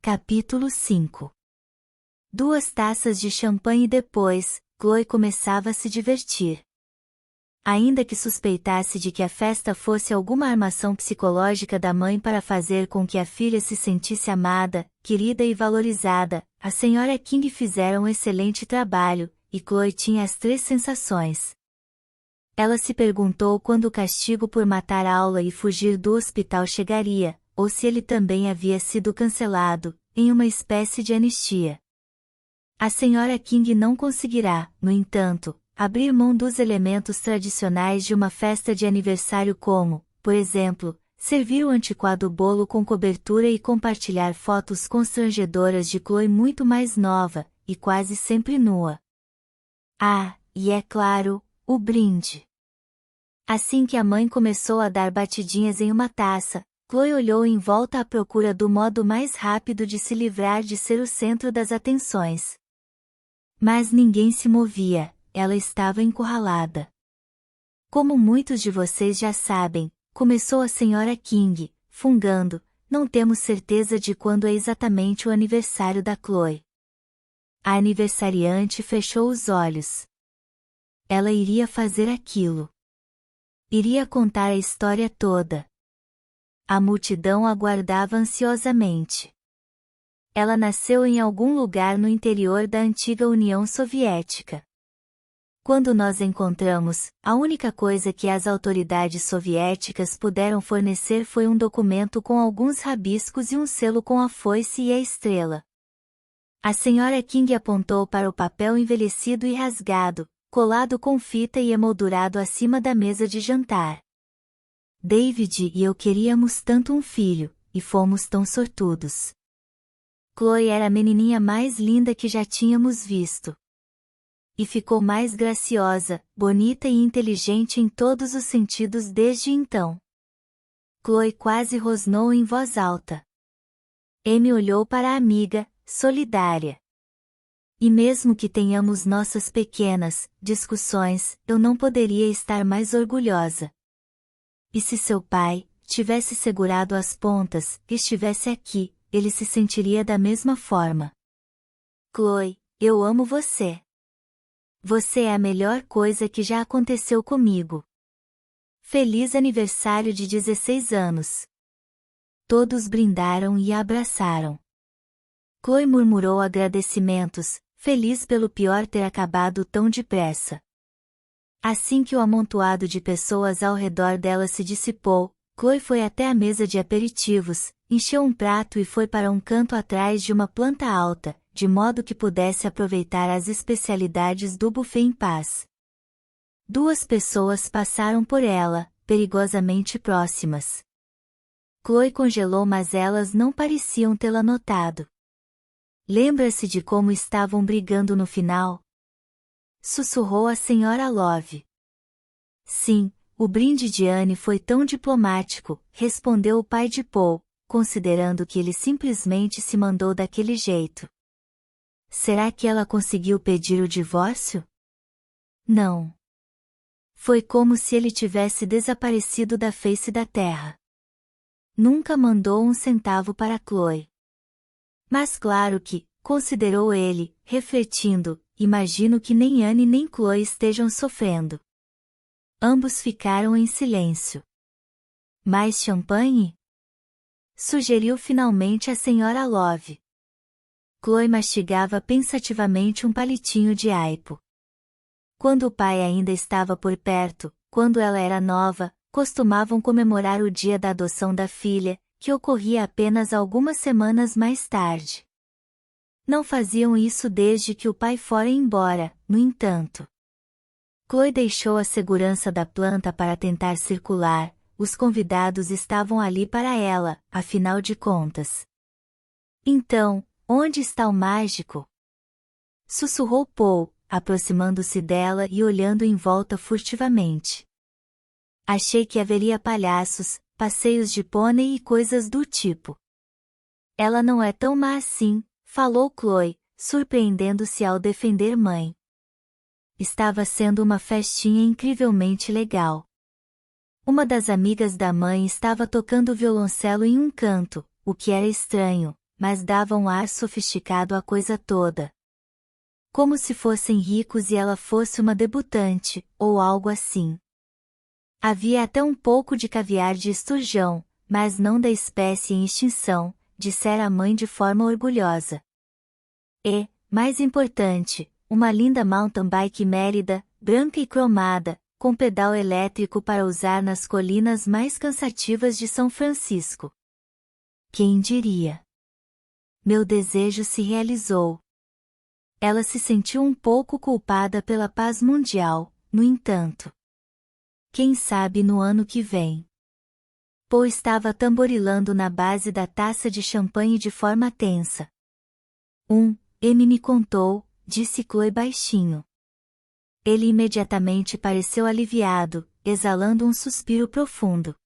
Capítulo 5. 2 taças de champanhe depois, Chloe começava a se divertir. Ainda que suspeitasse de que a festa fosse alguma armação psicológica da mãe para fazer com que a filha se sentisse amada, querida e valorizada, a Sra. King fizera um excelente trabalho, e Chloe tinha as 3 sensações. Ela se perguntou quando o castigo por matar Aula e fugir do hospital chegaria, ou se ele também havia sido cancelado, em uma espécie de anistia. A Sra. King não conseguirá, no entanto, abrir mão dos elementos tradicionais de uma festa de aniversário como, por exemplo, servir o antiquado bolo com cobertura e compartilhar fotos constrangedoras de Chloe muito mais nova, e quase sempre nua. Ah, e é claro, o brinde. Assim que a mãe começou a dar batidinhas em uma taça, Chloe olhou em volta à procura do modo mais rápido de se livrar de ser o centro das atenções. Mas ninguém se movia, ela estava encurralada. Como muitos de vocês já sabem, começou a Sra. King, fungando, não temos certeza de quando é exatamente o aniversário da Chloe. A aniversariante fechou os olhos. Ela iria fazer aquilo. Iria contar a história toda. A multidão aguardava ansiosamente. Ela nasceu em algum lugar no interior da antiga União Soviética. Quando nós encontramos, a única coisa que as autoridades soviéticas puderam fornecer foi um documento com alguns rabiscos e um selo com a foice e a estrela. A Sra. King apontou para o papel envelhecido e rasgado, colado com fita e emoldurado acima da mesa de jantar. David e eu queríamos tanto um filho, e fomos tão sortudos. Chloe era a menininha mais linda que já tínhamos visto. E ficou mais graciosa, bonita e inteligente em todos os sentidos desde então. Chloe quase rosnou em voz alta. Amy olhou para a amiga, solidária. E mesmo que tenhamos nossas pequenas discussões, eu não poderia estar mais orgulhosa. E se seu pai tivesse segurado as pontas e estivesse aqui, ele se sentiria da mesma forma. Chloe, eu amo você. Você é a melhor coisa que já aconteceu comigo. Feliz aniversário de 16 anos. Todos brindaram e a abraçaram. Chloe murmurou agradecimentos, feliz pelo pior ter acabado tão depressa. Assim que o amontoado de pessoas ao redor dela se dissipou, Chloe foi até a mesa de aperitivos, encheu um prato e foi para um canto atrás de uma planta alta, de modo que pudesse aproveitar as especialidades do buffet em paz. 2 pessoas passaram por ela, perigosamente próximas. Chloe congelou, mas elas não pareciam tê-la notado. Lembra-se de como estavam brigando no final? Sussurrou a Sra. Love. Sim, o brinde de Anne foi tão diplomático, respondeu o pai de Paul, considerando que ele simplesmente se mandou daquele jeito. Será que ela conseguiu pedir o divórcio? Não. Foi como se ele tivesse desaparecido da face da terra. Nunca mandou um centavo para Chloe. Mas claro que, considerou ele, refletindo, imagino que nem Anne nem Chloe estejam sofrendo. Ambos ficaram em silêncio. Mais champanhe? Sugeriu finalmente a Sra. Love. Chloe mastigava pensativamente um palitinho de aipo. Quando o pai ainda estava por perto, quando ela era nova, costumavam comemorar o dia da adoção da filha, que ocorria apenas algumas semanas mais tarde. Não faziam isso desde que o pai fora embora, no entanto. Chloe deixou a segurança da planta para tentar circular, os convidados estavam ali para ela, afinal de contas. Então, onde está o mágico? Sussurrou Paul, aproximando-se dela e olhando em volta furtivamente. Achei que haveria palhaços, passeios de pônei e coisas do tipo. Ela não é tão má assim, falou Chloe, surpreendendo-se ao defender mãe. Estava sendo uma festinha incrivelmente legal. Uma das amigas da mãe estava tocando violoncelo em um canto, o que era estranho, mas davam um ar sofisticado à coisa toda. Como se fossem ricos e ela fosse uma debutante, ou algo assim. Havia até um pouco de caviar de esturjão, mas não da espécie em extinção, dissera a mãe de forma orgulhosa. E, mais importante, uma linda mountain bike Mérida, branca e cromada, com pedal elétrico para usar nas colinas mais cansativas de São Francisco. Quem diria? Meu desejo se realizou. Ela se sentiu um pouco culpada pela paz mundial, no entanto. Quem sabe no ano que vem. Poe estava tamborilando na base da taça de champanhe de forma tensa. Amy me contou, disse Chloe baixinho. Ele imediatamente pareceu aliviado, exalando um suspiro profundo.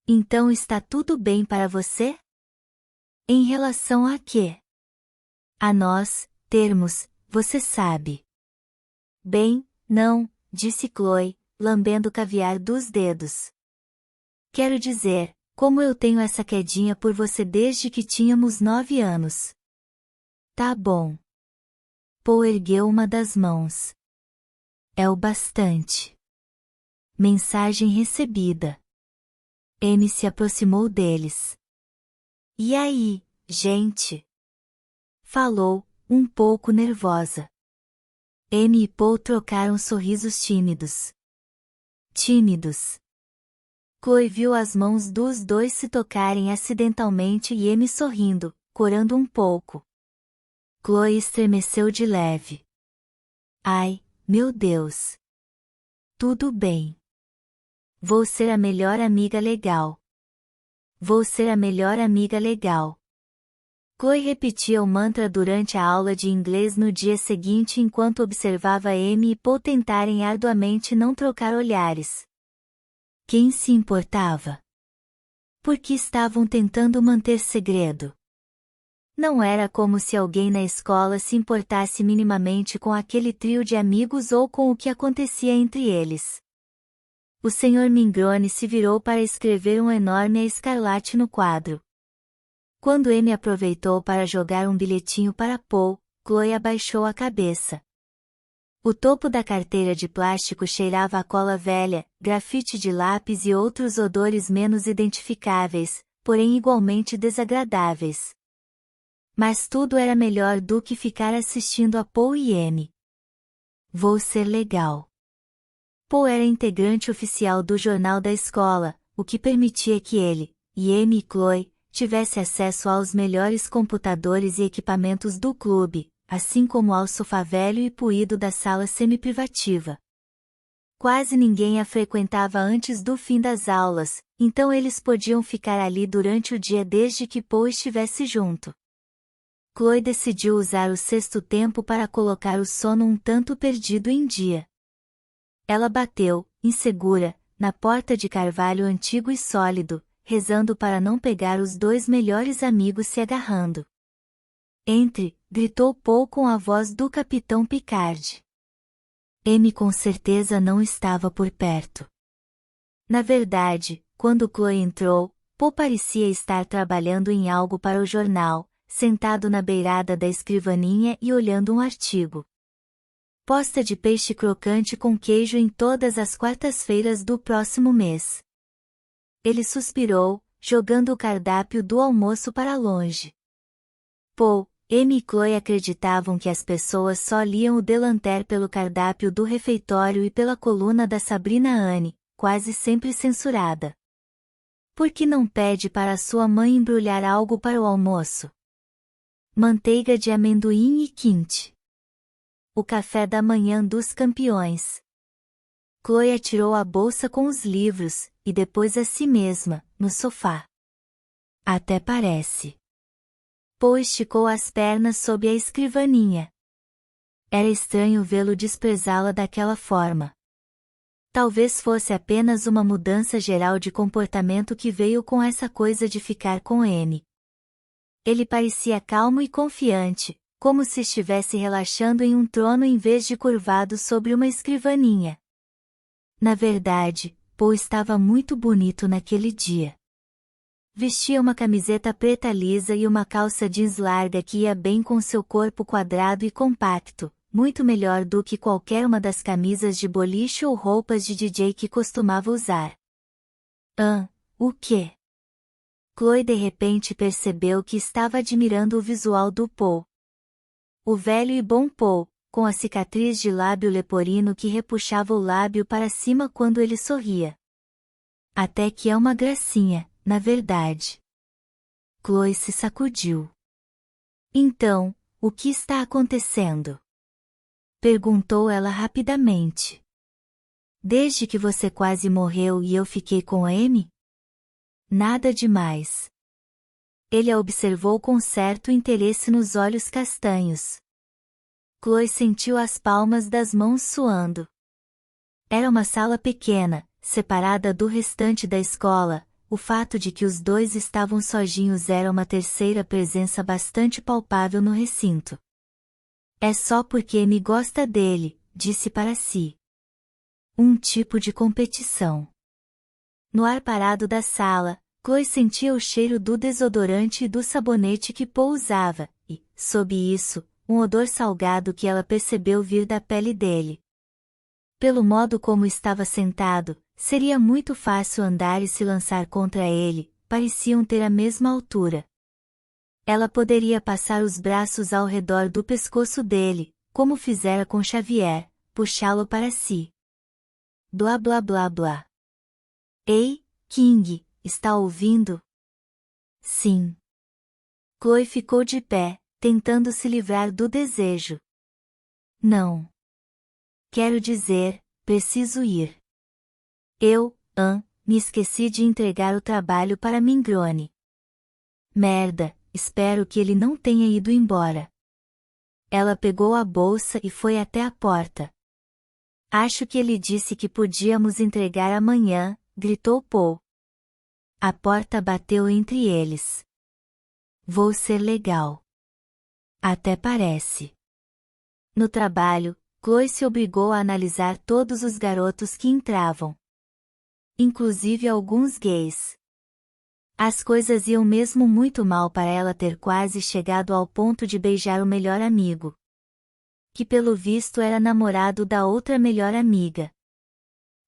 Então está tudo bem para você? Em relação a quê? A nós, termos, você sabe. Bem, não, disse Chloe, lambendo o caviar dos dedos. Quero dizer, como eu tenho essa quedinha por você desde que tínhamos 9 anos. Tá bom. Poe ergueu uma das mãos. É o bastante. Mensagem recebida. Amy se aproximou deles. E aí, gente? Falou, um pouco nervosa. Amy e Poe trocaram sorrisos tímidos. Tímidos. Chloe viu as mãos dos dois se tocarem acidentalmente e Amy sorrindo, corando um pouco. Chloe estremeceu de leve. Ai, meu Deus. Tudo bem. Vou ser a melhor amiga legal. Vou ser a melhor amiga legal. Chloe repetia o mantra durante a aula de inglês no dia seguinte enquanto observava Amy e Poe tentarem arduamente não trocar olhares. Quem se importava? Por que estavam tentando manter segredo? Não era como se alguém na escola se importasse minimamente com aquele trio de amigos ou com o que acontecia entre eles. O Sr. Mingrone se virou para escrever um enorme escarlate no quadro. Quando Amy aproveitou para jogar um bilhetinho para Poe, Chloe abaixou a cabeça. O topo da carteira de plástico cheirava a cola velha, grafite de lápis e outros odores menos identificáveis, porém igualmente desagradáveis. Mas tudo era melhor do que ficar assistindo a Poe e Amy. Vou ser legal. Poe era integrante oficial do jornal da escola, o que permitia que ele, e Amy e Chloe, tivesse acesso aos melhores computadores e equipamentos do clube, assim como ao sofá velho e poído da sala semi-privativa. Quase ninguém a frequentava antes do fim das aulas, então eles podiam ficar ali durante o dia desde que Poe estivesse junto. Chloe decidiu usar o sexto tempo para colocar o sono um tanto perdido em dia. Ela bateu, insegura, na porta de carvalho antigo e sólido, rezando para não pegar os dois melhores amigos se agarrando. Entre, gritou Poe com a voz do Capitão Picard. Amy com certeza não estava por perto. Na verdade, quando Chloe entrou, Poe parecia estar trabalhando em algo para o jornal, sentado na beirada da escrivaninha e olhando um artigo. Posta de peixe crocante com queijo em todas as quartas-feiras do próximo mês. Ele suspirou, jogando o cardápio do almoço para longe. Poe, Amy e Chloe acreditavam que as pessoas só liam o delanter pelo cardápio do refeitório e pela coluna da Sabrina Anne, quase sempre censurada. Por que não pede para sua mãe embrulhar algo para o almoço? Manteiga de amendoim e quinte. O café da manhã dos campeões. Chloe atirou a bolsa com os livros, e depois a si mesma, no sofá. Até parece. Poe esticou as pernas sob a escrivaninha. Era estranho vê-lo desprezá-la daquela forma. Talvez fosse apenas uma mudança geral de comportamento que veio com essa coisa de ficar com Amy. Ele parecia calmo e confiante, como se estivesse relaxando em um trono em vez de curvado sobre uma escrivaninha. Na verdade, Poe estava muito bonito naquele dia. Vestia uma camiseta preta lisa e uma calça jeans larga que ia bem com seu corpo quadrado e compacto, muito melhor do que qualquer uma das camisas de boliche ou roupas de DJ que costumava usar. O quê? Chloe de repente percebeu que estava admirando o visual do Paul. O velho e bom Paul, com a cicatriz de lábio leporino que repuxava o lábio para cima quando ele sorria. Até que é uma gracinha, na verdade. Chloe se sacudiu. Então, o que está acontecendo? Perguntou ela rapidamente. Desde que você quase morreu e eu fiquei com Amy? Nada demais. Ele a observou com certo interesse nos olhos castanhos. Chloe sentiu as palmas das mãos suando. Era uma sala pequena, separada do restante da escola. O fato de que os dois estavam sozinhos era uma terceira presença bastante palpável no recinto. É só porque Amy gosta dele, disse para si. Um tipo de competição. No ar parado da sala, Chloe sentia o cheiro do desodorante e do sabonete que Paul usava, e, sob isso, um odor salgado que ela percebeu vir da pele dele. Pelo modo como estava sentado, seria muito fácil andar e se lançar contra ele, pareciam ter a mesma altura. Ela poderia passar os braços ao redor do pescoço dele, como fizera com Xavier, puxá-lo para si. Blá blá blá blá. Ei, King, está ouvindo? Sim. Chloe ficou de pé, tentando se livrar do desejo. Não. Quero dizer, preciso ir. Me esqueci de entregar o trabalho para Mingrone. Merda, espero que ele não tenha ido embora. Ela pegou a bolsa e foi até a porta. Acho que ele disse que podíamos entregar amanhã, gritou Paul. A porta bateu entre eles. Vou ser legal. Até parece. No trabalho, Chloe se obrigou a analisar todos os garotos que entravam. Inclusive alguns gays. As coisas iam mesmo muito mal para ela ter quase chegado ao ponto de beijar o melhor amigo. Que pelo visto era namorado da outra melhor amiga.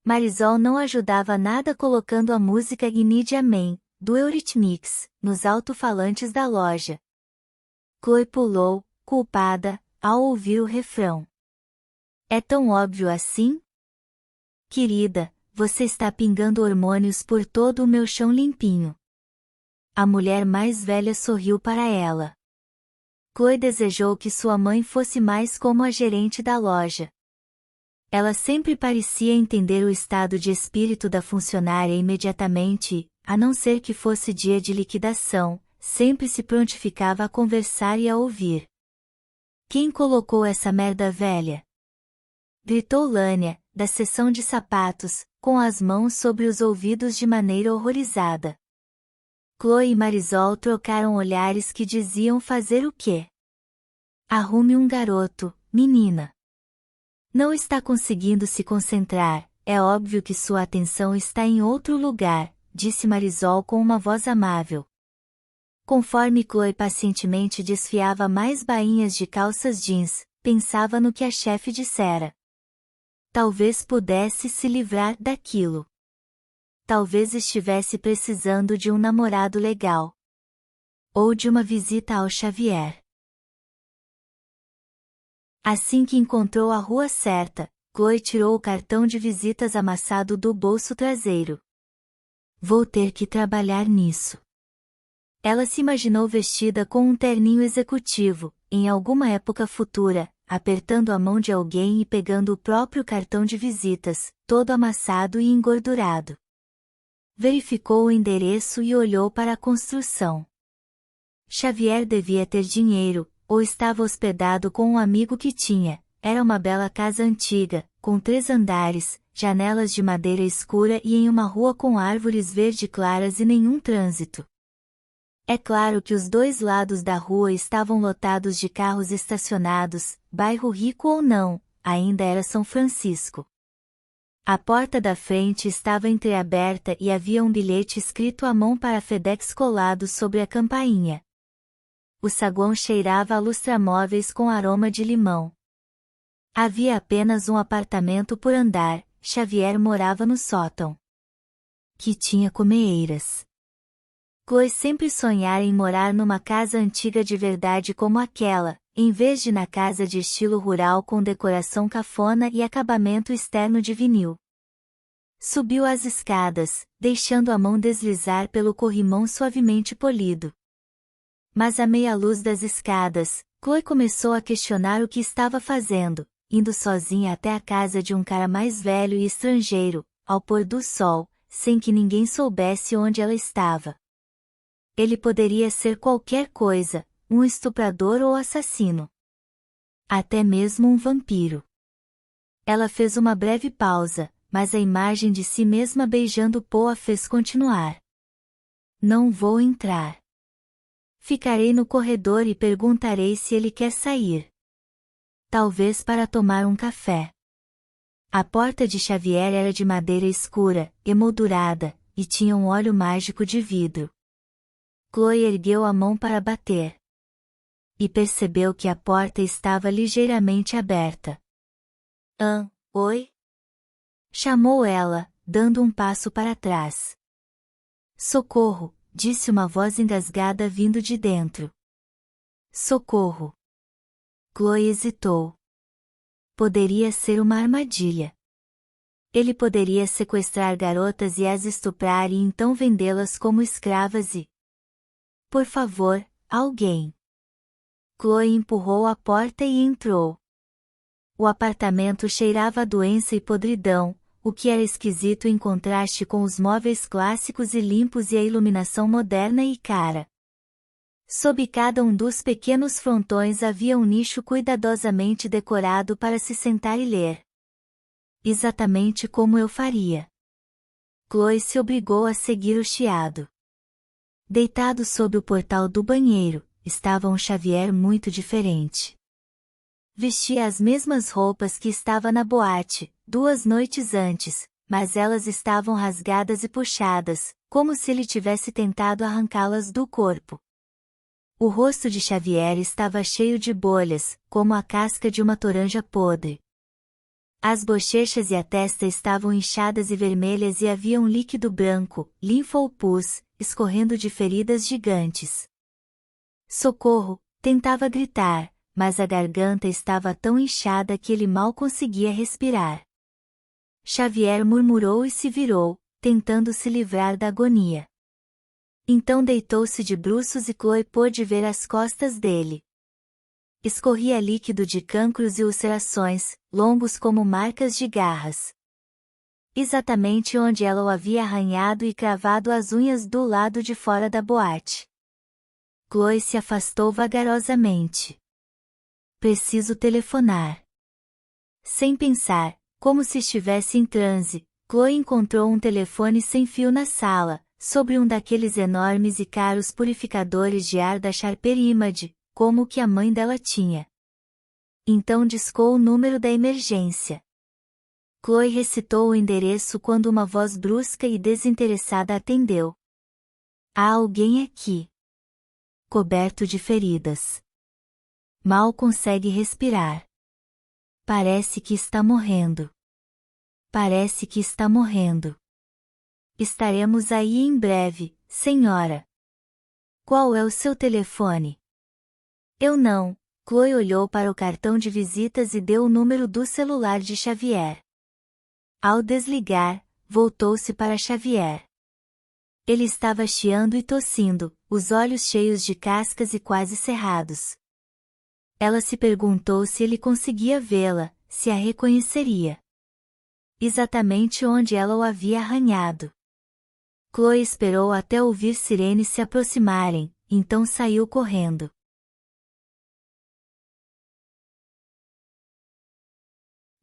Marisol não ajudava nada colocando a música Inídia Man, do Eurythmics, nos alto-falantes da loja. Chloe pulou, culpada, ao ouvir o refrão. É tão óbvio assim? Querida, você está pingando hormônios por todo o meu chão limpinho. A mulher mais velha sorriu para ela. Chloe desejou que sua mãe fosse mais como a gerente da loja. Ela sempre parecia entender o estado de espírito da funcionária imediatamente e, a não ser que fosse dia de liquidação, sempre se prontificava a conversar e a ouvir. Quem colocou essa merda velha? Gritou Lânia, da seção de sapatos, com as mãos sobre os ouvidos de maneira horrorizada. Chloe e Marisol trocaram olhares que diziam fazer o quê? Arrume um garoto, menina. Não está conseguindo se concentrar, é óbvio que sua atenção está em outro lugar, disse Marisol com uma voz amável. Conforme Chloe pacientemente desfiava mais bainhas de calças jeans, pensava no que a chefe dissera. Talvez pudesse se livrar daquilo. Talvez estivesse precisando de um namorado legal. Ou de uma visita ao Xavier. Assim que encontrou a rua certa, Chloe tirou o cartão de visitas amassado do bolso traseiro. Vou ter que trabalhar nisso. Ela se imaginou vestida com um terninho executivo, em alguma época futura, apertando a mão de alguém e pegando o próprio cartão de visitas, todo amassado e engordurado. Verificou o endereço e olhou para a construção. Xavier devia ter dinheiro, ou estava hospedado com um amigo que tinha. Era uma bela casa antiga, com 3 andares, janelas de madeira escura e em uma rua com árvores verde claras e nenhum trânsito. É claro que os 2 lados da rua estavam lotados de carros estacionados, bairro rico ou não, ainda era São Francisco. A porta da frente estava entreaberta e havia um bilhete escrito à mão para FedEx colado sobre a campainha. O saguão cheirava a lustramóveis com aroma de limão. Havia apenas um apartamento por andar, Xavier morava no sótão, que tinha comeeiras. Chloe sempre sonhara em morar numa casa antiga de verdade como aquela, em vez de na casa de estilo rural com decoração cafona e acabamento externo de vinil. Subiu as escadas, deixando a mão deslizar pelo corrimão suavemente polido. Mas à meia luz das escadas, Chloe começou a questionar o que estava fazendo, indo sozinha até a casa de um cara mais velho e estrangeiro, ao pôr do sol, sem que ninguém soubesse onde ela estava. Ele poderia ser qualquer coisa, um estuprador ou assassino. Até mesmo um vampiro. Ela fez uma breve pausa, mas a imagem de si mesma beijando Poe a fez continuar. Não vou entrar. Ficarei no corredor e perguntarei se ele quer sair. Talvez para tomar um café. A porta de Xavier era de madeira escura, emoldurada, e tinha um óleo mágico de vidro. Chloe ergueu a mão para bater. E percebeu que a porta estava ligeiramente aberta. Oi? Chamou ela, dando um passo para trás. Socorro, disse uma voz engasgada vindo de dentro. Socorro. Chloe hesitou. Poderia ser uma armadilha. Ele poderia sequestrar garotas e as estuprar e então vendê-las como escravas e... Por favor, alguém. Chloe empurrou a porta e entrou. O apartamento cheirava a doença e podridão, o que era esquisito em contraste com os móveis clássicos e limpos e a iluminação moderna e cara. Sob cada um dos pequenos frontões havia um nicho cuidadosamente decorado para se sentar e ler. Exatamente como eu faria. Chloe se obrigou a seguir o chiado. Deitado sob o portal do banheiro, estava um Xavier muito diferente. Vestia as mesmas roupas que estava na boate, 2 noites antes, mas elas estavam rasgadas e puxadas, como se ele tivesse tentado arrancá-las do corpo. O rosto de Xavier estava cheio de bolhas, como a casca de uma toranja podre. As bochechas e a testa estavam inchadas e vermelhas e havia um líquido branco, linfa ou pus, escorrendo de feridas gigantes. Socorro! Tentava gritar, mas a garganta estava tão inchada que ele mal conseguia respirar. Xavier murmurou e se virou, tentando se livrar da agonia. Então deitou-se de bruços e Chloe pôde ver as costas dele. Escorria líquido de cancros e ulcerações, longos como marcas de garras. Exatamente onde ela o havia arranhado e cravado as unhas do lado de fora da boate. Chloe se afastou vagarosamente. Preciso telefonar. Sem pensar, como se estivesse em transe, Chloe encontrou um telefone sem fio na sala, sobre um daqueles enormes e caros purificadores de ar da Sharper Image, como o que a mãe dela tinha. Então discou o número da emergência. Chloe recitou o endereço quando uma voz brusca e desinteressada atendeu. Há alguém aqui. Coberto de feridas. Mal consegue respirar. Parece que está morrendo. Parece que está morrendo. Estaremos aí em breve, senhora. Qual é o seu telefone? Eu não. Chloe olhou para o cartão de visitas e deu o número do celular de Xavier. Ao desligar, voltou-se para Xavier. Ele estava chiando e tossindo, os olhos cheios de cascas e quase cerrados. Ela se perguntou se ele conseguia vê-la, se a reconheceria. Exatamente onde ela o havia arranhado. Chloe esperou até ouvir sirenes se aproximarem, então saiu correndo.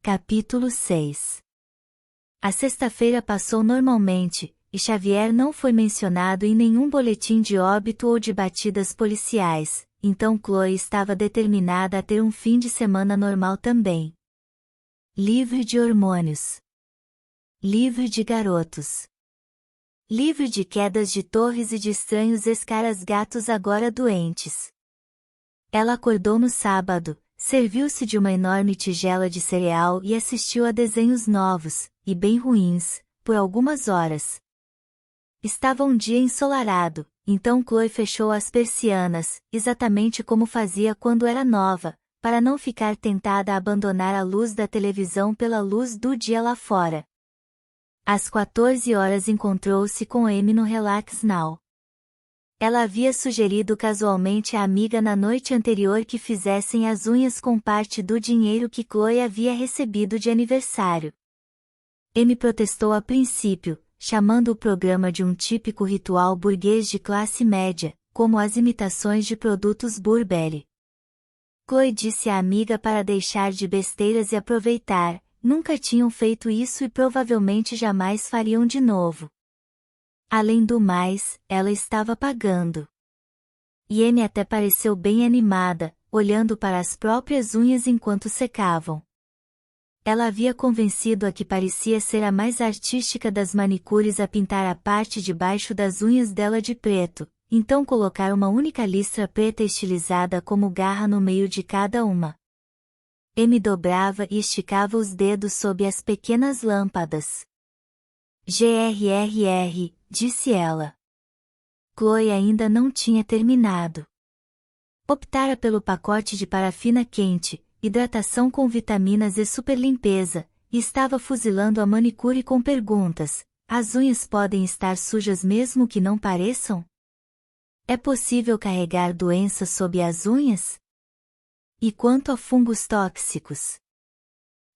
Capítulo 6. A sexta-feira passou normalmente, e Xavier não foi mencionado em nenhum boletim de óbito ou de batidas policiais, então Chloe estava determinada a ter um fim de semana normal também. Livre de hormônios. Livre de garotos. Livre de quedas de torres e de estranhos escaras-gatos agora doentes. Ela acordou no sábado, serviu-se de uma enorme tigela de cereal e assistiu a desenhos novos, e bem ruins, por algumas horas. Estava um dia ensolarado, então Chloe fechou as persianas, exatamente como fazia quando era nova, para não ficar tentada a abandonar a luz da televisão pela luz do dia lá fora. Às 14 horas encontrou-se com Amy no Relax Now. Ela havia sugerido casualmente à amiga na noite anterior que fizessem as unhas com parte do dinheiro que Chloe havia recebido de aniversário. Amy protestou a princípio, chamando o programa de um típico ritual burguês de classe média, como as imitações de produtos Burberry. Chloe disse à amiga para deixar de besteiras e aproveitar, nunca tinham feito isso e provavelmente jamais fariam de novo. Além do mais, ela estava pagando. E Amy até pareceu bem animada, olhando para as próprias unhas enquanto secavam. Ela havia convencido a que parecia ser a mais artística das manicures a pintar a parte de baixo das unhas dela de preto, então colocar uma única listra preta estilizada como garra no meio de cada uma. Amy dobrava e esticava os dedos sob as pequenas lâmpadas. GRRR, disse ela. Chloe ainda não tinha terminado. Optara pelo pacote de parafina quente, hidratação com vitaminas e superlimpeza, e estava fuzilando a manicure com perguntas: as unhas podem estar sujas mesmo que não pareçam? É possível carregar doenças sob as unhas? E quanto a fungos tóxicos?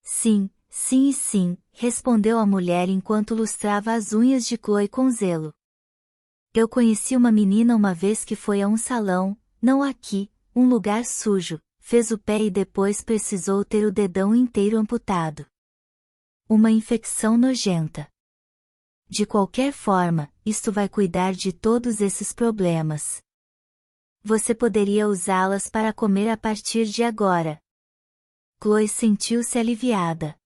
Sim, sim e sim, respondeu a mulher enquanto lustrava as unhas de Chloe com zelo. Eu conheci uma menina uma vez que foi a um salão, não aqui, um lugar sujo, fez o pé e depois precisou ter o dedão inteiro amputado. Uma infecção nojenta. De qualquer forma, isto vai cuidar de todos esses problemas. Você poderia usá-las para comer a partir de agora. Chloe sentiu-se aliviada.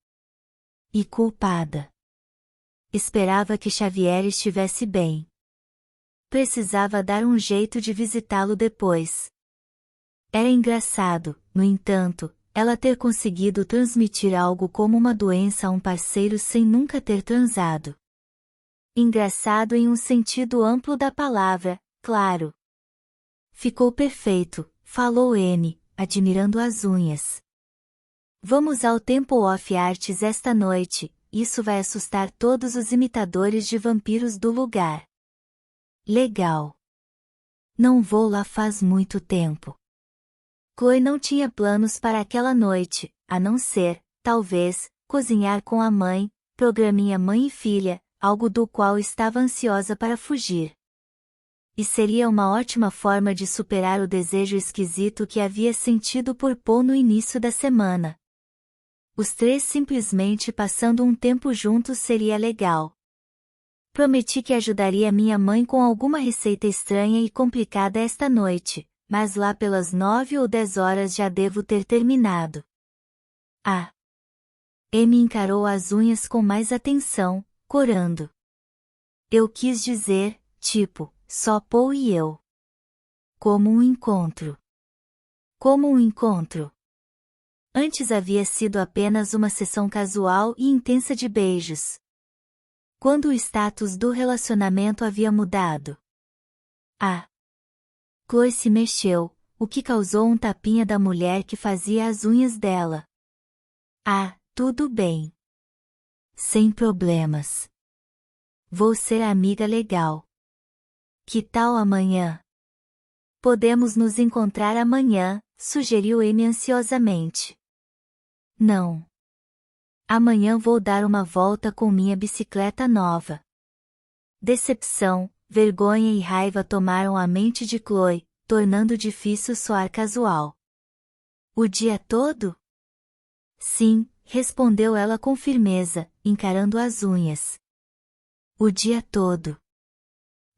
E culpada. Esperava que Xavier estivesse bem. Precisava dar um jeito de visitá-lo depois. Era engraçado, no entanto, ela ter conseguido transmitir algo como uma doença a um parceiro sem nunca ter transado. Engraçado em um sentido amplo da palavra, claro. Ficou perfeito, falou Amy, admirando as unhas. Vamos ao Temple of Arts esta noite, isso vai assustar todos os imitadores de vampiros do lugar. Legal. Não vou lá faz muito tempo. Chloe não tinha planos para aquela noite, a não ser, talvez, cozinhar com a mãe, programinha mãe e filha, algo do qual estava ansiosa para fugir. E seria uma ótima forma de superar o desejo esquisito que havia sentido por Paul no início da semana. Os três simplesmente passando um tempo juntos seria legal. Prometi que ajudaria minha mãe com alguma receita estranha e complicada esta noite, mas lá pelas 9 ou 10 horas já devo ter terminado. Ah! Amy encarou as unhas com mais atenção, corando. Eu quis dizer, tipo, só Paul e eu. Como um encontro. Como um encontro. Antes havia sido apenas uma sessão casual e intensa de beijos. Quando o status do relacionamento havia mudado. Ah! Chloe se mexeu, o que causou um tapinha da mulher que fazia as unhas dela. Ah, tudo bem. Sem problemas. Vou ser a amiga legal. Que tal amanhã? Podemos nos encontrar amanhã, sugeriu Amy ansiosamente. Não. Amanhã vou dar uma volta com minha bicicleta nova. Decepção, vergonha e raiva tomaram a mente de Chloe, tornando difícil soar casual. O dia todo? Sim, respondeu ela com firmeza, encarando as unhas. O dia todo.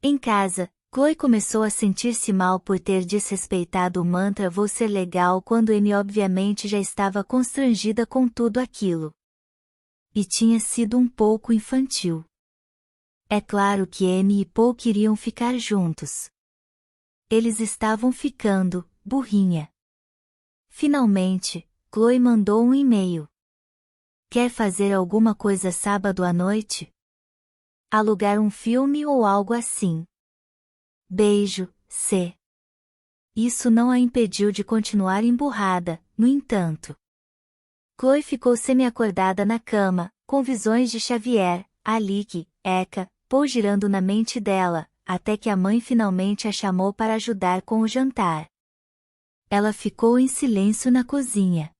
Em casa, Chloe começou a sentir-se mal por ter desrespeitado o mantra "vou ser legal" quando Amy obviamente já estava constrangida com tudo aquilo. E tinha sido um pouco infantil. É claro que Amy e Paul queriam ficar juntos. Eles estavam ficando, burrinha. Finalmente, Chloe mandou um e-mail. Quer fazer alguma coisa sábado à noite? Alugar um filme ou algo assim. Beijo, C. Isso não a impediu de continuar emburrada, no entanto. Chloe ficou semi-acordada na cama, com visões de Xavier, Alec, Eka, Paul girando na mente dela, até que a mãe finalmente a chamou para ajudar com o jantar. Ela ficou em silêncio na cozinha.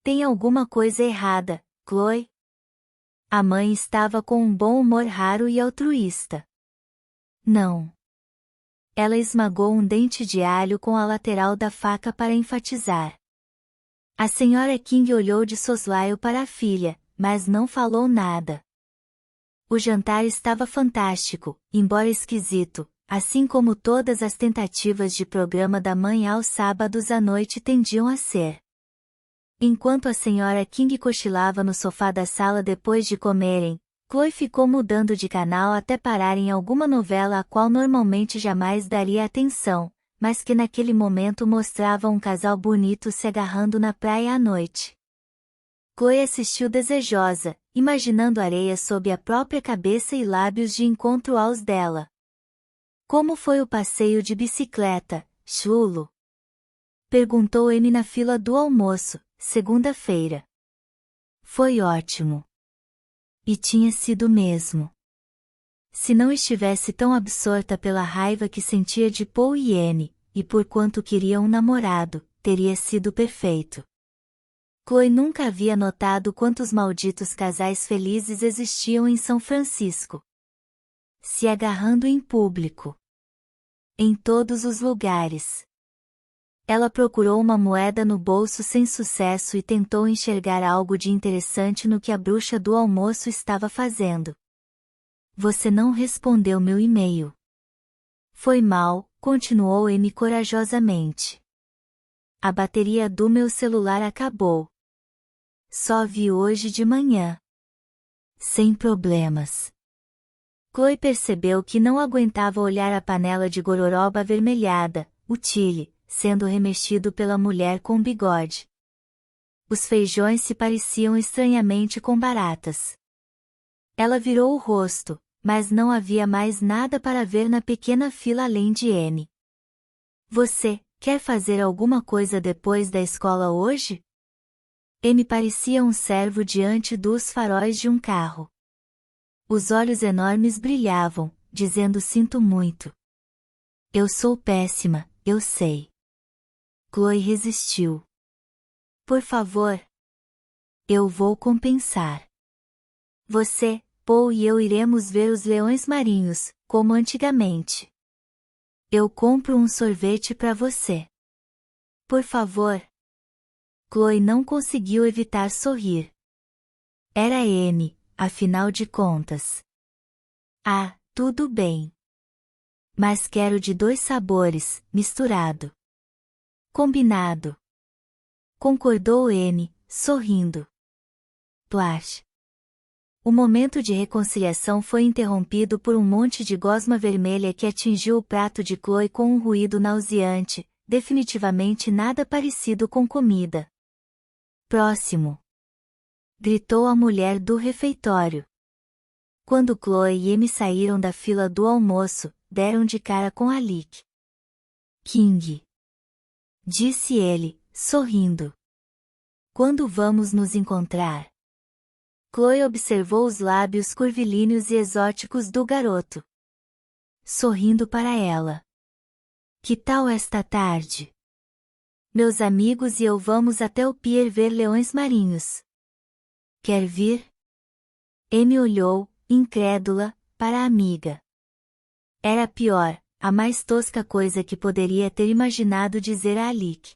Tem alguma coisa errada, Chloe? A mãe estava com um bom humor raro e altruísta. Não. Ela esmagou um dente de alho com a lateral da faca para enfatizar. A senhora King olhou de soslaio para a filha, mas não falou nada. O jantar estava fantástico, embora esquisito, assim como todas as tentativas de programa da mãe aos sábados à noite tendiam a ser. Enquanto a senhora King cochilava no sofá da sala depois de comerem, Chloe ficou mudando de canal até parar em alguma novela a qual normalmente jamais daria atenção, mas que naquele momento mostrava um casal bonito se agarrando na praia à noite. Chloe assistiu desejosa, imaginando areia sob a própria cabeça e lábios de encontro aos dela. Como foi o passeio de bicicleta, chulo? Perguntou Amy na fila do almoço, segunda-feira. Foi ótimo. E tinha sido mesmo. Se não estivesse tão absorta pela raiva que sentia de Paul e Amy, e por quanto queria um namorado, teria sido perfeito. Chloe nunca havia notado quantos malditos casais felizes existiam em São Francisco. Se agarrando em público. Em todos os lugares. Ela procurou uma moeda no bolso sem sucesso e tentou enxergar algo de interessante no que a bruxa do almoço estava fazendo. Você não respondeu meu e-mail. Foi mal, continuou Amy corajosamente. A bateria do meu celular acabou. Só vi hoje de manhã. Sem problemas. Chloe percebeu que não aguentava olhar a panela de gororoba avermelhada, o chile, sendo remexido pela mulher com bigode. Os feijões se pareciam estranhamente com baratas. Ela virou o rosto, mas não havia mais nada para ver na pequena fila além de Amy. Você, quer fazer alguma coisa depois da escola hoje? Amy parecia um servo diante dos faróis de um carro. Os olhos enormes brilhavam, dizendo sinto muito. Eu sou péssima, eu sei. Chloe resistiu. Por favor. Eu vou compensar. Você, Paul e eu iremos ver os leões marinhos, como antigamente. Eu compro um sorvete para você. Por favor. Chloe não conseguiu evitar sorrir. Era Amy, afinal de contas. Ah, tudo bem. Mas quero de 2 sabores, misturado. Combinado. Concordou Amy, sorrindo. Plash. O momento de reconciliação foi interrompido por um monte de gosma vermelha que atingiu o prato de Chloe com um ruído nauseante, definitivamente nada parecido com comida. Próximo. Gritou a mulher do refeitório. Quando Chloe e Amy saíram da fila do almoço, deram de cara com Alec. King. Disse ele, sorrindo. Quando vamos nos encontrar? Chloe observou os lábios curvilíneos e exóticos do garoto. Sorrindo para ela. Que tal esta tarde? Meus amigos e eu vamos até o pier ver leões marinhos. Quer vir? Amy olhou, incrédula, para a amiga. Era a pior, a mais tosca coisa que poderia ter imaginado dizer a Alec.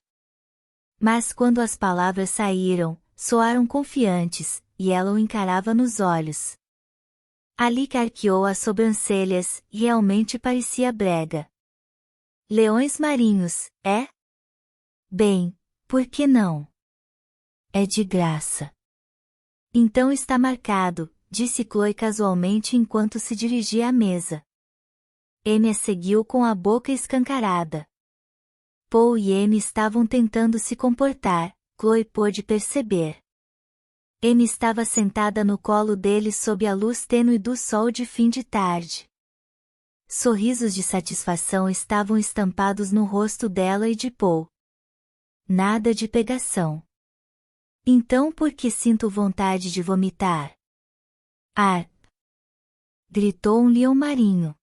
Mas quando as palavras saíram, soaram confiantes, e ela o encarava nos olhos. Alec arqueou as sobrancelhas, e realmente parecia brega. Leões marinhos, é? Bem, por que não? É de graça. Então está marcado, disse Chloe casualmente enquanto se dirigia à mesa. Amy a seguiu com a boca escancarada. Paul e Amy estavam tentando se comportar, Chloe pôde perceber. Amy estava sentada no colo dele sob a luz tênue do sol de fim de tarde. Sorrisos de satisfação estavam estampados no rosto dela e de Paul. Nada de pegação. Então por que sinto vontade de vomitar? Ar! Gritou um leão marinho.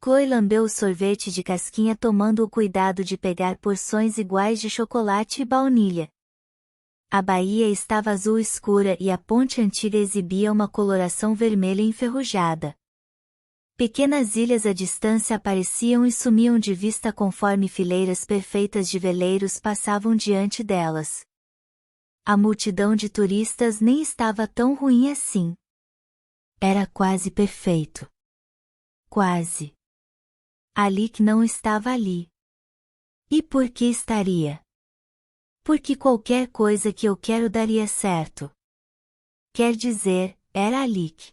Chloe lambeu o sorvete de casquinha tomando o cuidado de pegar porções iguais de chocolate e baunilha. A baía estava azul escura e a ponte antiga exibia uma coloração vermelha enferrujada. Pequenas ilhas à distância apareciam e sumiam de vista conforme fileiras perfeitas de veleiros passavam diante delas. A multidão de turistas nem estava tão ruim assim. Era quase perfeito. Quase. Alec não estava ali. E por que estaria? Porque qualquer coisa que eu quero daria certo. Quer dizer, era Alec.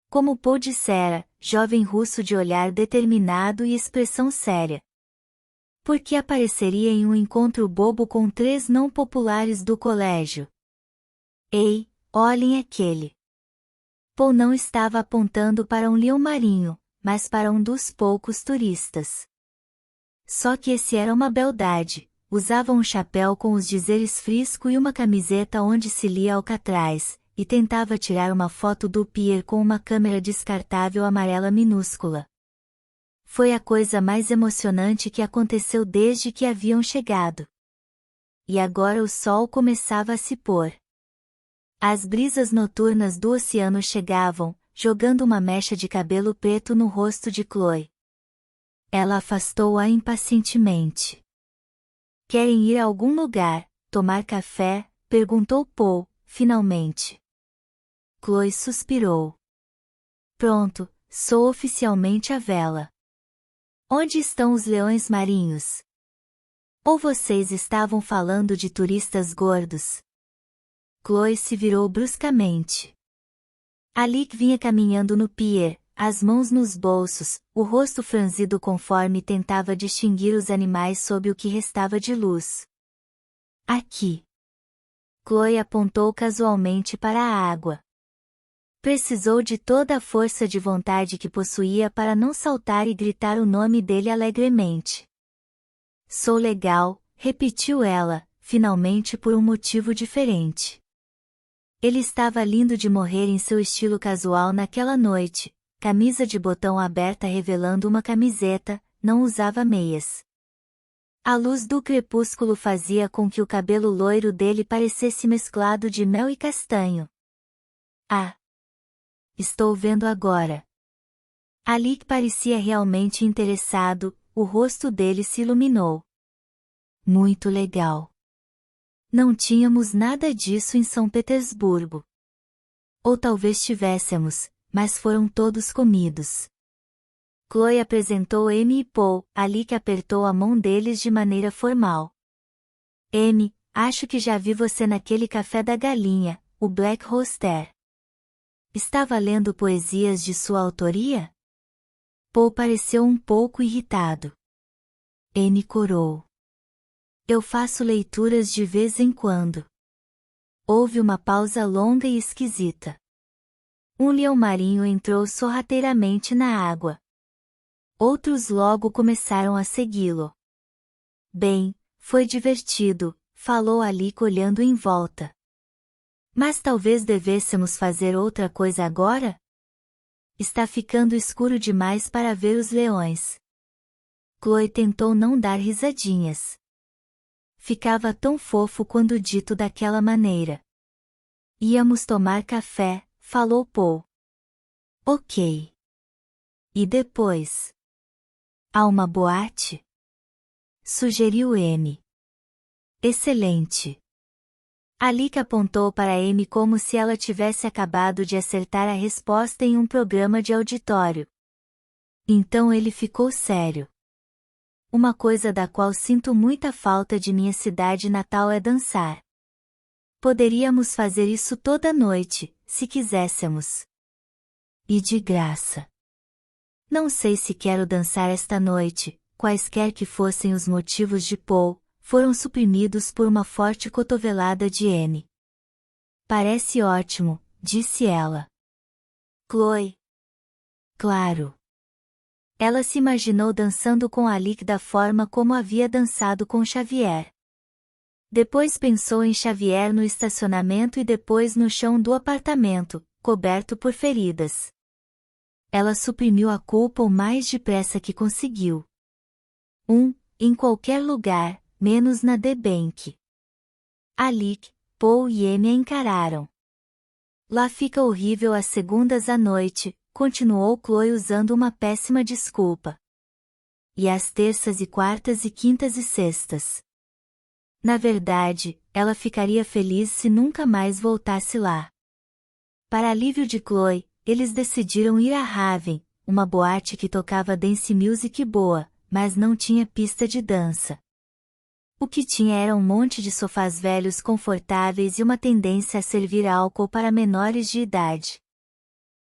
Como Paul dissera, jovem russo de olhar determinado e expressão séria. Por que apareceria em um encontro bobo com 3 não populares do colégio? Ei, olhem aquele. Paul não estava apontando para um leão marinho, mas para um dos poucos turistas. Só que esse era uma beldade, usava um chapéu com os dizeres frisco e uma camiseta onde se lia Alcatraz, e tentava tirar uma foto do pier com uma câmera descartável amarela minúscula. Foi a coisa mais emocionante que aconteceu desde que haviam chegado. E agora o sol começava a se pôr. As brisas noturnas do oceano chegavam, jogando uma mecha de cabelo preto no rosto de Chloe. Ela afastou-a impacientemente. Querem ir a algum lugar, tomar café? Perguntou Paul, finalmente. Chloe suspirou. Pronto, sou oficialmente a vela. Onde estão os leões marinhos? Ou vocês estavam falando de turistas gordos? Chloe se virou bruscamente. Alec vinha caminhando no pier, as mãos nos bolsos, o rosto franzido conforme tentava distinguir os animais sob o que restava de luz. Aqui. Chloe apontou casualmente para a água. Precisou de toda a força de vontade que possuía para não saltar e gritar o nome dele alegremente. Sou legal, repetiu ela, finalmente por um motivo diferente. Ele estava lindo de morrer em seu estilo casual naquela noite, camisa de botão aberta revelando uma camiseta, não usava meias. A luz do crepúsculo fazia com que o cabelo loiro dele parecesse mesclado de mel e castanho. Ah! Estou vendo agora. Alec parecia realmente interessado, o rosto dele se iluminou. Muito legal. Não tínhamos nada disso em São Petersburgo. Ou talvez tivéssemos, mas foram todos comidos. Chloe apresentou Amy e Paul, Alec apertou a mão deles de maneira formal. Amy, acho que já vi você naquele café da galinha, o Black Rooster. Estava lendo poesias de sua autoria? Paul pareceu um pouco irritado. Amy corou. Eu faço leituras de vez em quando. Houve uma pausa longa e esquisita. Um leão marinho entrou sorrateiramente na água. Outros logo começaram a segui-lo. Bem, foi divertido, falou Alec olhando em volta. Mas talvez devêssemos fazer outra coisa agora? Está ficando escuro demais para ver os leões. Chloe tentou não dar risadinhas. Ficava tão fofo quando dito daquela maneira. Íamos tomar café, falou Paul. Ok. E depois? Há uma boate? Sugeriu Amy. Excelente. Alec apontou para Amy como se ela tivesse acabado de acertar a resposta em um programa de auditório. Então ele ficou sério. Uma coisa da qual sinto muita falta de minha cidade natal é dançar. Poderíamos fazer isso toda noite, se quiséssemos. E de graça. Não sei se quero dançar esta noite, quaisquer que fossem os motivos de Paul, foram suprimidos por uma forte cotovelada de Anne. Parece ótimo, disse ela. Chloe. Claro. Ela se imaginou dançando com Alec da forma como havia dançado com Xavier. Depois pensou em Xavier no estacionamento e depois no chão do apartamento, coberto por feridas. Ela suprimiu a culpa o mais depressa que conseguiu. Em qualquer lugar, menos na The Bank. Alec, Paul e Anne a encararam. Lá fica horrível às segundas à noite, continuou Chloe usando uma péssima desculpa. E às terças e quartas e quintas e sextas. Na verdade, ela ficaria feliz se nunca mais voltasse lá. Para alívio de Chloe, eles decidiram ir a Raven, uma boate que tocava dance music boa, mas não tinha pista de dança. O que tinha era um monte de sofás velhos confortáveis e uma tendência a servir álcool para menores de idade.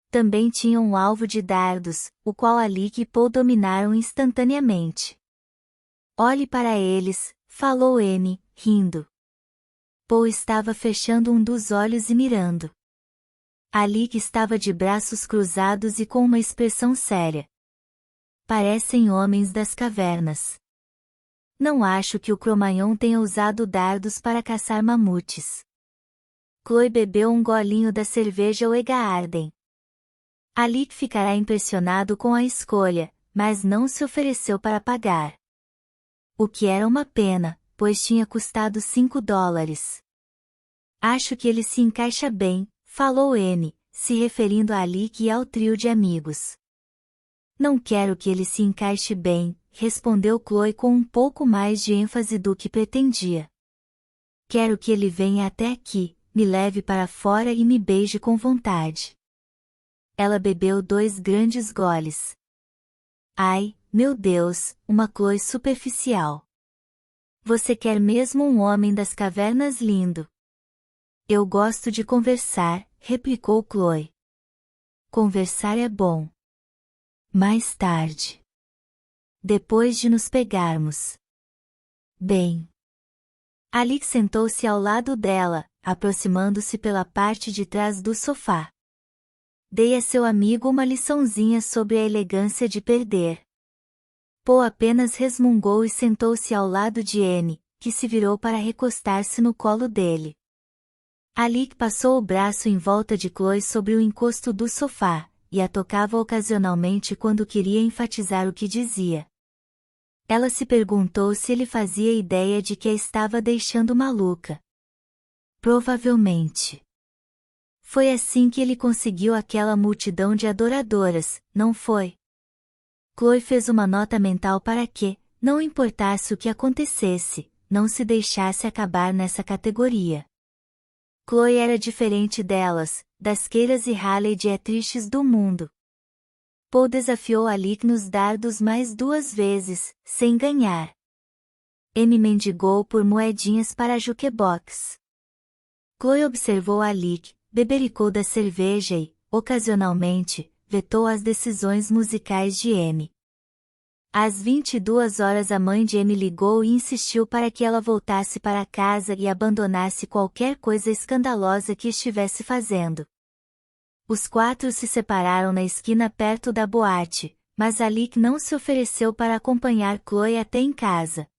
Também tinha um alvo de dardos, o qual Alec e Paul dominaram instantaneamente. Olhe para eles, falou Anne, rindo. Paul estava fechando um dos olhos e mirando. Alec estava de braços cruzados e com uma expressão séria. Parecem homens das cavernas. Não acho que o Cro-Magnon tenha usado dardos para caçar mamutes. Chloe bebeu um golinho da cerveja Oega Arden. Alec ficará impressionado com a escolha, mas não se ofereceu para pagar. O que era uma pena, pois tinha custado $5. Acho que ele se encaixa bem, falou Anne, se referindo a Alec e ao trio de amigos. Não quero que ele se encaixe bem, respondeu Chloe com um pouco mais de ênfase do que pretendia. Quero que ele venha até aqui, me leve para fora e me beije com vontade. Ela bebeu 2 grandes goles. Ai, meu Deus, uma Chloe superficial. Você quer mesmo um homem das cavernas lindo? Eu gosto de conversar, replicou Chloe. Conversar é bom. Mais tarde. Depois de nos pegarmos. Bem. Alec sentou-se ao lado dela, aproximando-se pela parte de trás do sofá. Dei a seu amigo uma liçãozinha sobre a elegância de perder. Paul apenas resmungou e sentou-se ao lado de Anne, que se virou para recostar-se no colo dele. Alec passou o braço em volta de Chloe sobre o encosto do sofá, e a tocava ocasionalmente quando queria enfatizar o que dizia. Ela se perguntou se ele fazia ideia de que a estava deixando maluca. Provavelmente. Foi assim que ele conseguiu aquela multidão de adoradoras, não foi? Chloe fez uma nota mental para que, não importasse o que acontecesse, não se deixasse acabar nessa categoria. Chloe era diferente delas, das Keiras e Haley Dietriches do mundo. Paul desafiou Alec nos dardos mais 2 vezes, sem ganhar. Anne mendigou por moedinhas para a jukebox. Chloe observou Alec, bebericou da cerveja e, ocasionalmente, vetou as decisões musicais de Anne. Às 22 horas a mãe de Anne ligou e insistiu para que ela voltasse para casa e abandonasse qualquer coisa escandalosa que estivesse fazendo. Os 4 se separaram na esquina perto da boate, mas Alec não se ofereceu para acompanhar Chloe até em casa.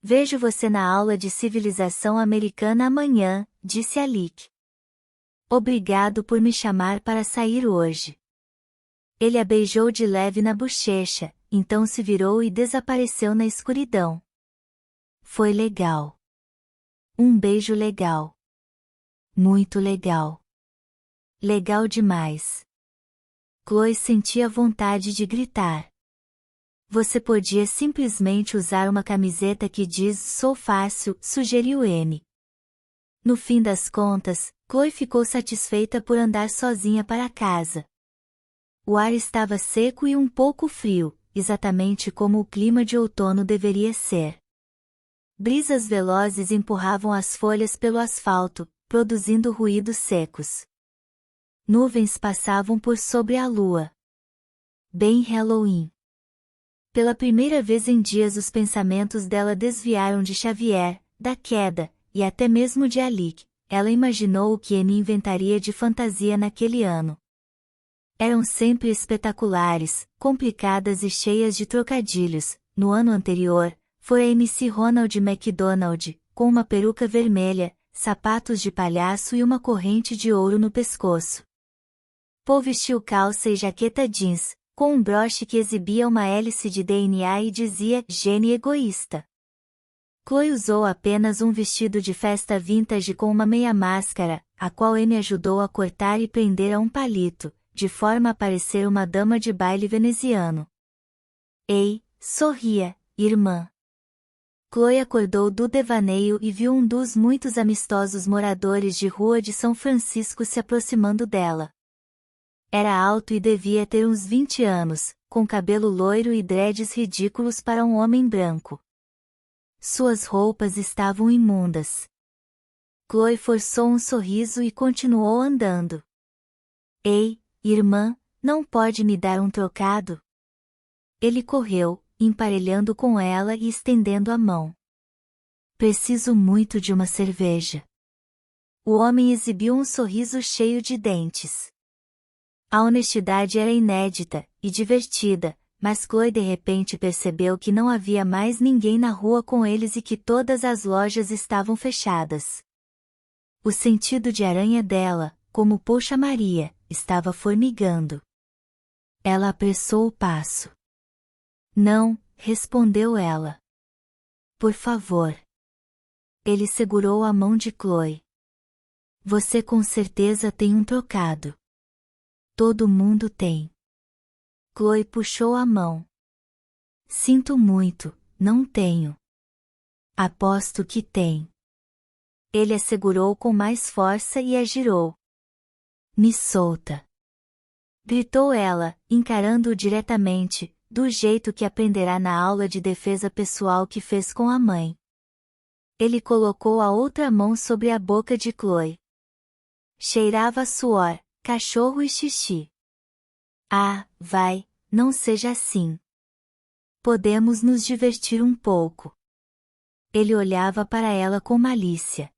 Vejo você na aula de civilização americana amanhã, disse Alec. Obrigado por me chamar para sair hoje. Ele a beijou de leve na bochecha, então se virou e desapareceu na escuridão. Foi legal. Um beijo legal. Muito legal. Legal demais. Chloe sentia vontade de gritar. Você podia simplesmente usar uma camiseta que diz "Sou fácil", sugeriu Anne. No fim das contas, Chloe ficou satisfeita por andar sozinha para casa. O ar estava seco e um pouco frio, exatamente como o clima de outono deveria ser. Brisas velozes empurravam as folhas pelo asfalto, produzindo ruídos secos. Nuvens passavam por sobre a lua. Bem Halloween. Pela primeira vez em dias os pensamentos dela desviaram de Xavier, da queda, e até mesmo de Alec. Ela imaginou o que Amy inventaria de fantasia naquele ano. Eram sempre espetaculares, complicadas e cheias de trocadilhos. No ano anterior, foi a MC Ronald McDonald, com uma peruca vermelha, sapatos de palhaço e uma corrente de ouro no pescoço. Paul vestiu calça e jaqueta jeans, com um broche que exibia uma hélice de DNA e dizia "gene egoísta". Chloe usou apenas um vestido de festa vintage com uma meia máscara, a qual Amy ajudou a cortar e prender a um palito, de forma a parecer uma dama de baile veneziano. Ei, sorria, irmã. Chloe acordou do devaneio e viu um dos muitos amistosos moradores de rua de São Francisco se aproximando dela. Era alto e devia ter uns 20 anos, com cabelo loiro e dreads ridículos para um homem branco. Suas roupas estavam imundas. Chloe forçou um sorriso e continuou andando. Ei, irmã, não pode me dar um trocado? Ele correu, emparelhando com ela e estendendo a mão. Preciso muito de uma cerveja. O homem exibiu um sorriso cheio de dentes. A honestidade era inédita e divertida, mas Chloe de repente percebeu que não havia mais ninguém na rua com eles e que todas as lojas estavam fechadas. O sentido de aranha dela, como Paul chamaria, estava formigando. Ela apressou o passo. Não, respondeu ela. Por favor. Ele segurou a mão de Chloe. Você com certeza tem um trocado. Todo mundo tem. Chloe puxou a mão. Sinto muito, não tenho. Aposto que tem. Ele a segurou com mais força e a girou. Me solta. Gritou ela, encarando-o diretamente, do jeito que aprenderá na aula de defesa pessoal que fez com a mãe. Ele colocou a outra mão sobre a boca de Chloe. Cheirava a suor, cachorro e xixi. Ah, vai, não seja assim. Podemos nos divertir um pouco. Ele olhava para ela com malícia.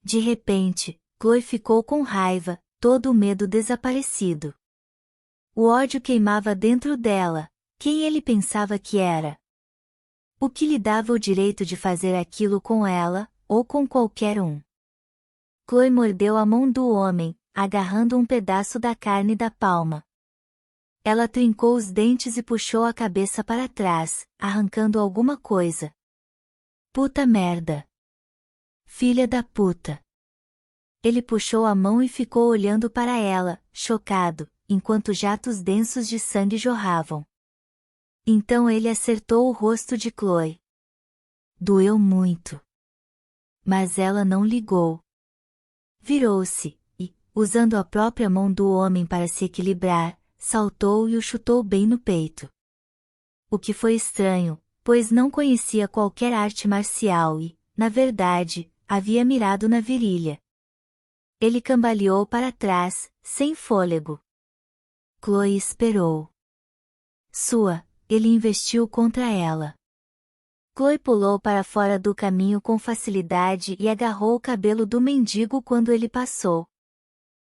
De repente, Chloe ficou com raiva, todo o medo desaparecido. O ódio queimava dentro dela. Quem ele pensava que era? O que lhe dava o direito de fazer aquilo com ela, ou com qualquer um? Chloe mordeu a mão do homem, agarrando um pedaço da carne da palma. Ela trincou os dentes e puxou a cabeça para trás, arrancando alguma coisa. Puta merda. Filha da puta. Ele puxou a mão e ficou olhando para ela, chocado, enquanto jatos densos de sangue jorravam. Então ele acertou o rosto de Chloe. Doeu muito. Mas ela não ligou. Virou-se, e, usando a própria mão do homem para se equilibrar, saltou e o chutou bem no peito. O que foi estranho, pois não conhecia qualquer arte marcial e, na verdade, havia mirado na virilha. Ele cambaleou para trás, sem fôlego. Chloe esperou. Ele investiu contra ela. Chloe pulou para fora do caminho com facilidade e agarrou o cabelo do mendigo quando ele passou.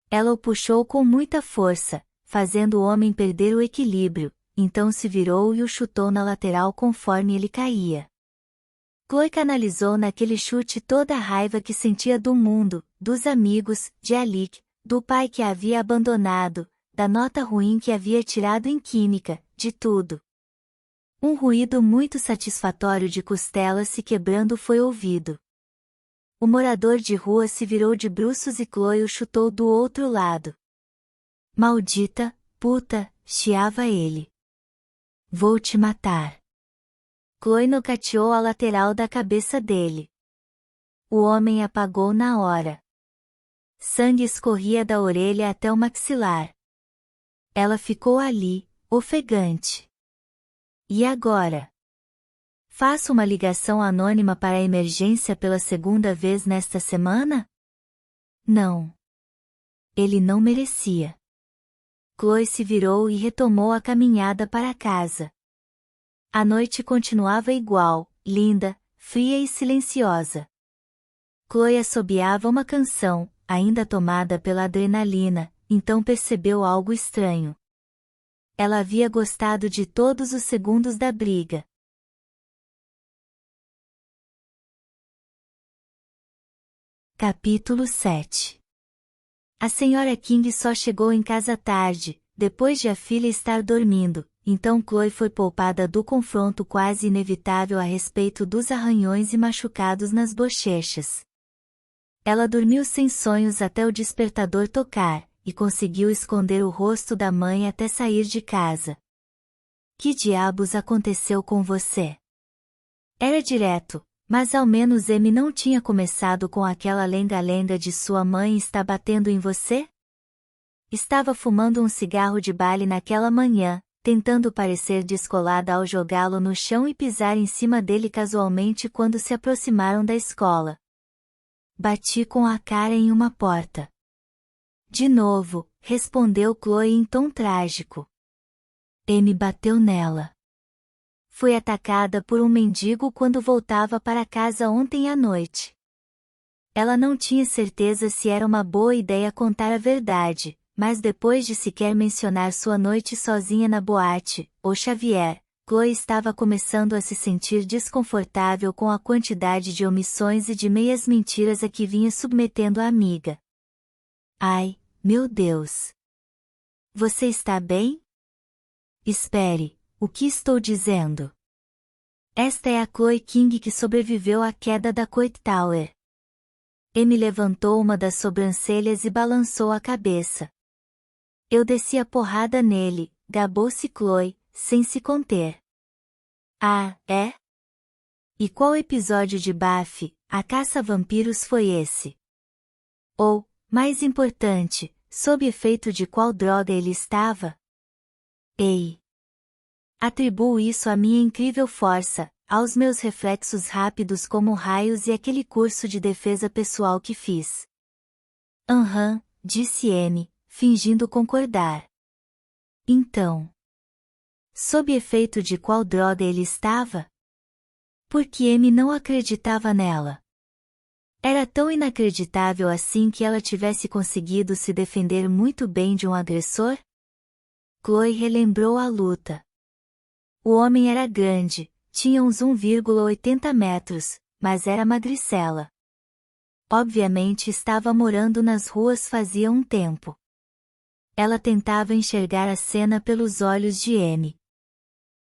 Ela o puxou com muita força, fazendo o homem perder o equilíbrio, então se virou e o chutou na lateral conforme ele caía. Chloe canalizou naquele chute toda a raiva que sentia do mundo, dos amigos, de Alec, do pai que a havia abandonado, da nota ruim que havia tirado em química, de tudo. Um ruído muito satisfatório de costelas se quebrando foi ouvido. O morador de rua se virou de bruços e Chloe o chutou do outro lado. Maldita, puta, chiava ele. Vou te matar. Chloe nocateou a lateral da cabeça dele. O homem apagou na hora. Sangue escorria da orelha até o maxilar. Ela ficou ali, ofegante. E agora? Faço uma ligação anônima para a emergência pela segunda vez nesta semana? Não. Ele não merecia. Chloe se virou e retomou a caminhada para casa. A noite continuava igual, linda, fria e silenciosa. Chloe assobiava uma canção, ainda tomada pela adrenalina, então percebeu algo estranho. Ela havia gostado de todos os segundos da briga. Capítulo 7. A senhora King só chegou em casa tarde, depois de a filha estar dormindo, então Chloe foi poupada do confronto quase inevitável a respeito dos arranhões e machucados nas bochechas. Ela dormiu sem sonhos até o despertador tocar, e conseguiu esconder o rosto da mãe até sair de casa. Que diabos aconteceu com você? Era direto. Mas ao menos Amy não tinha começado com aquela lenga-lenga de sua mãe está batendo em você? Estava fumando um cigarro de bale naquela manhã, tentando parecer descolada ao jogá-lo no chão e pisar em cima dele casualmente quando se aproximaram da escola. Bati com a cara em uma porta. De novo, respondeu Chloe em tom trágico. Amy bateu nela. Fui atacada por um mendigo quando voltava para casa ontem à noite. Ela não tinha certeza se era uma boa ideia contar a verdade, mas depois de sequer mencionar sua noite sozinha na boate, ou Xavier, Chloe estava começando a se sentir desconfortável com a quantidade de omissões e de meias mentiras a que vinha submetendo a amiga. Ai, meu Deus! Você está bem? Espere. O que estou dizendo? Esta é a Chloe King que sobreviveu à queda da Coit Tower. Amy levantou uma das sobrancelhas e balançou a cabeça. Eu desci a porrada nele, gabou-se Chloe, sem se conter. Ah, é? E qual episódio de Buffy, a caça-vampiros foi esse? Ou, mais importante, sob efeito de qual droga ele estava? Ei! Atribuo isso à minha incrível força, aos meus reflexos rápidos como raios e aquele curso de defesa pessoal que fiz. Aham, disse Amy, fingindo concordar. Então. Sob efeito de qual droga ele estava? Porque Amy não acreditava nela. Era tão inacreditável assim que ela tivesse conseguido se defender muito bem de um agressor? Chloe relembrou a luta. O homem era grande, tinha uns 1,80 metros, mas era magricela. Obviamente estava morando nas ruas fazia um tempo. Ela tentava enxergar a cena pelos olhos de Amy.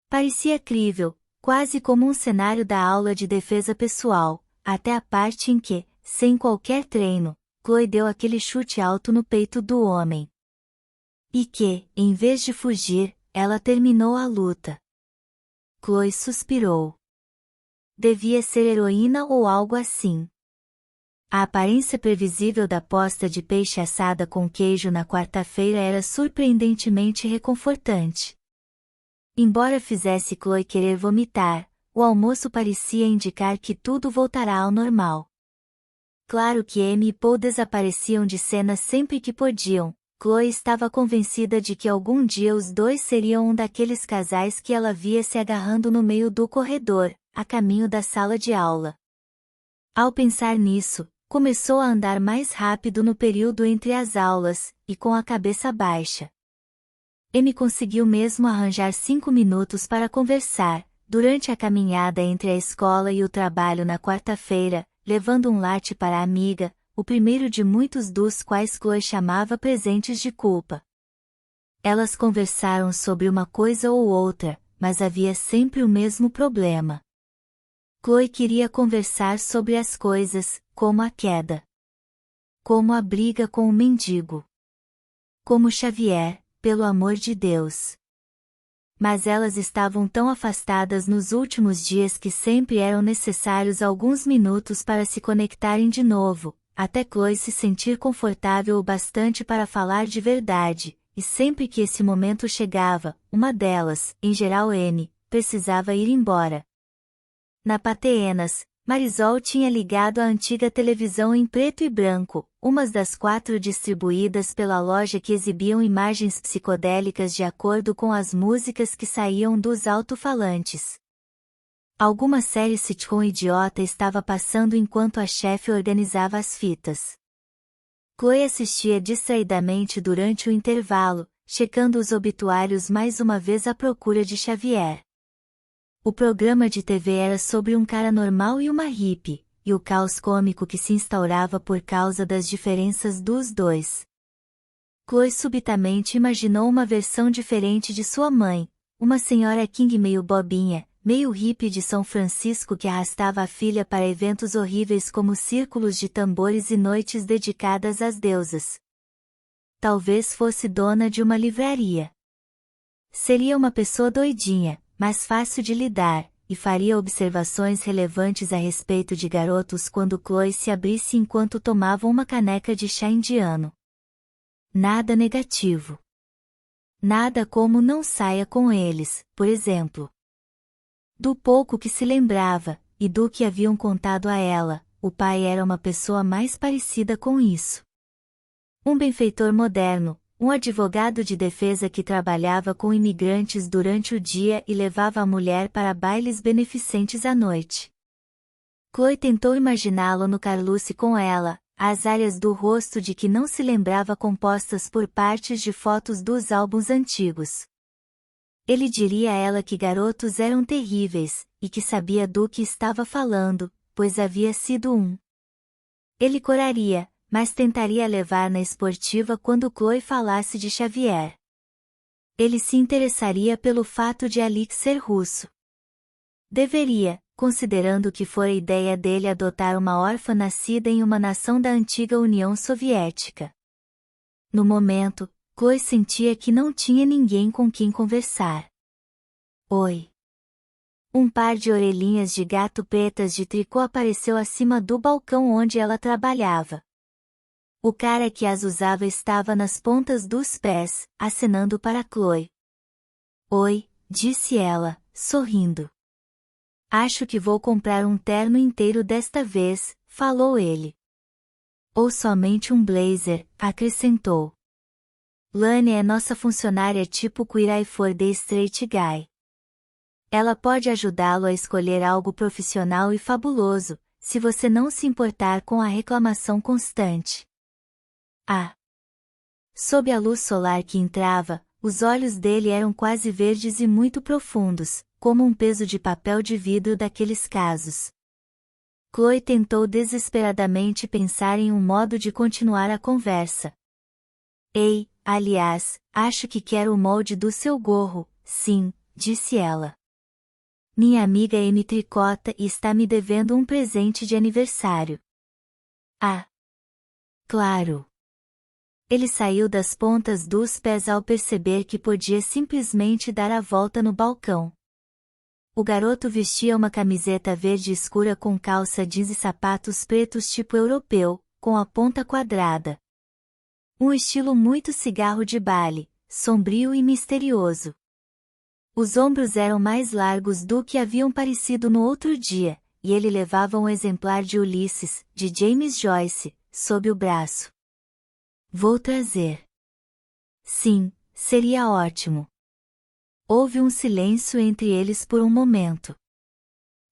Parecia crível, quase como um cenário da aula de defesa pessoal, até a parte em que, sem qualquer treino, Chloe deu aquele chute alto no peito do homem. E que, em vez de fugir, ela terminou a luta. Chloe suspirou. Devia ser heroína ou algo assim. A aparência previsível da posta de peixe assada com queijo na quarta-feira era surpreendentemente reconfortante. Embora fizesse Chloe querer vomitar, o almoço parecia indicar que tudo voltará ao normal. Claro que Amy e Paul desapareciam de cena sempre que podiam. Chloe estava convencida de que algum dia os dois seriam um daqueles casais que ela via se agarrando no meio do corredor, a caminho da sala de aula. Ao pensar nisso, começou a andar mais rápido no período entre as aulas, e com a cabeça baixa. Amy conseguiu mesmo arranjar 5 minutos para conversar, durante a caminhada entre a escola e o trabalho na quarta-feira, levando um latte para a amiga, o primeiro de muitos dos quais Chloe chamava presentes de culpa. Elas conversaram sobre uma coisa ou outra, mas havia sempre o mesmo problema. Chloe queria conversar sobre as coisas, como a queda. Como a briga com o mendigo. Como Xavier, pelo amor de Deus. Mas elas estavam tão afastadas nos últimos dias que sempre eram necessários alguns minutos para se conectarem de novo, até Chloe se sentir confortável o bastante para falar de verdade, e sempre que esse momento chegava, uma delas, em geral Amy, precisava ir embora. Na Pateenas, Marisol tinha ligado a antiga televisão em preto e branco, umas das 4 distribuídas pela loja que exibiam imagens psicodélicas de acordo com as músicas que saíam dos alto-falantes. Alguma série sitcom idiota estava passando enquanto a chefe organizava as fitas. Chloe assistia distraidamente durante o intervalo, checando os obituários mais uma vez à procura de Xavier. O programa de TV era sobre um cara normal e uma hippie, e o caos cômico que se instaurava por causa das diferenças dos dois. Chloe subitamente imaginou uma versão diferente de sua mãe, uma senhora King meio bobinha, meio hippie de São Francisco que arrastava a filha para eventos horríveis como círculos de tambores e noites dedicadas às deusas. Talvez fosse dona de uma livraria. Seria uma pessoa doidinha, mas fácil de lidar, e faria observações relevantes a respeito de garotos quando Chloe se abrisse enquanto tomavam uma caneca de chá indiano. Nada negativo. Nada como não saia com eles, por exemplo. Do pouco que se lembrava, e do que haviam contado a ela, o pai era uma pessoa mais parecida com isso. Um benfeitor moderno, um advogado de defesa que trabalhava com imigrantes durante o dia e levava a mulher para bailes beneficentes à noite. Chloe tentou imaginá-lo no Carluce com ela, as áreas do rosto de que não se lembrava compostas por partes de fotos dos álbuns antigos. Ele diria a ela que garotos eram terríveis, e que sabia do que estava falando, pois havia sido um. Ele coraria, mas tentaria levar na esportiva quando Chloe falasse de Xavier. Ele se interessaria pelo fato de Alix ser russo. Deveria, considerando que fora ideia dele adotar uma órfã nascida em uma nação da antiga União Soviética. No momento, Chloe sentia que não tinha ninguém com quem conversar. Oi. Um par de orelhinhas de gato pretas de tricô apareceu acima do balcão onde ela trabalhava. O cara que as usava estava nas pontas dos pés, acenando para Chloe. Oi, disse ela, sorrindo. Acho que vou comprar um terno inteiro desta vez, falou ele. Ou somente um blazer, acrescentou. Lane é nossa funcionária tipo Queer Eye for the Straight Guy. Ela pode ajudá-lo a escolher algo profissional e fabuloso, se você não se importar com a reclamação constante. Ah! Sob a luz solar que entrava, os olhos dele eram quase verdes e muito profundos, como um peso de papel de vidro daqueles casos. Chloe tentou desesperadamente pensar em um modo de continuar a conversa. Ei, aliás, acho que quero o molde do seu gorro, sim, disse ela. Minha amiga Amy tricota e está me devendo um presente de aniversário. Ah! Claro! Ele saiu das pontas dos pés ao perceber que podia simplesmente dar a volta no balcão. O garoto vestia uma camiseta verde escura com calça jeans e sapatos pretos tipo europeu, com a ponta quadrada. Um estilo muito cigarro de Bali, sombrio e misterioso. Os ombros eram mais largos do que haviam parecido no outro dia, e ele levava um exemplar de Ulisses, de James Joyce, sob o braço. Vou trazer. Sim, seria ótimo. Houve um silêncio entre eles por um momento.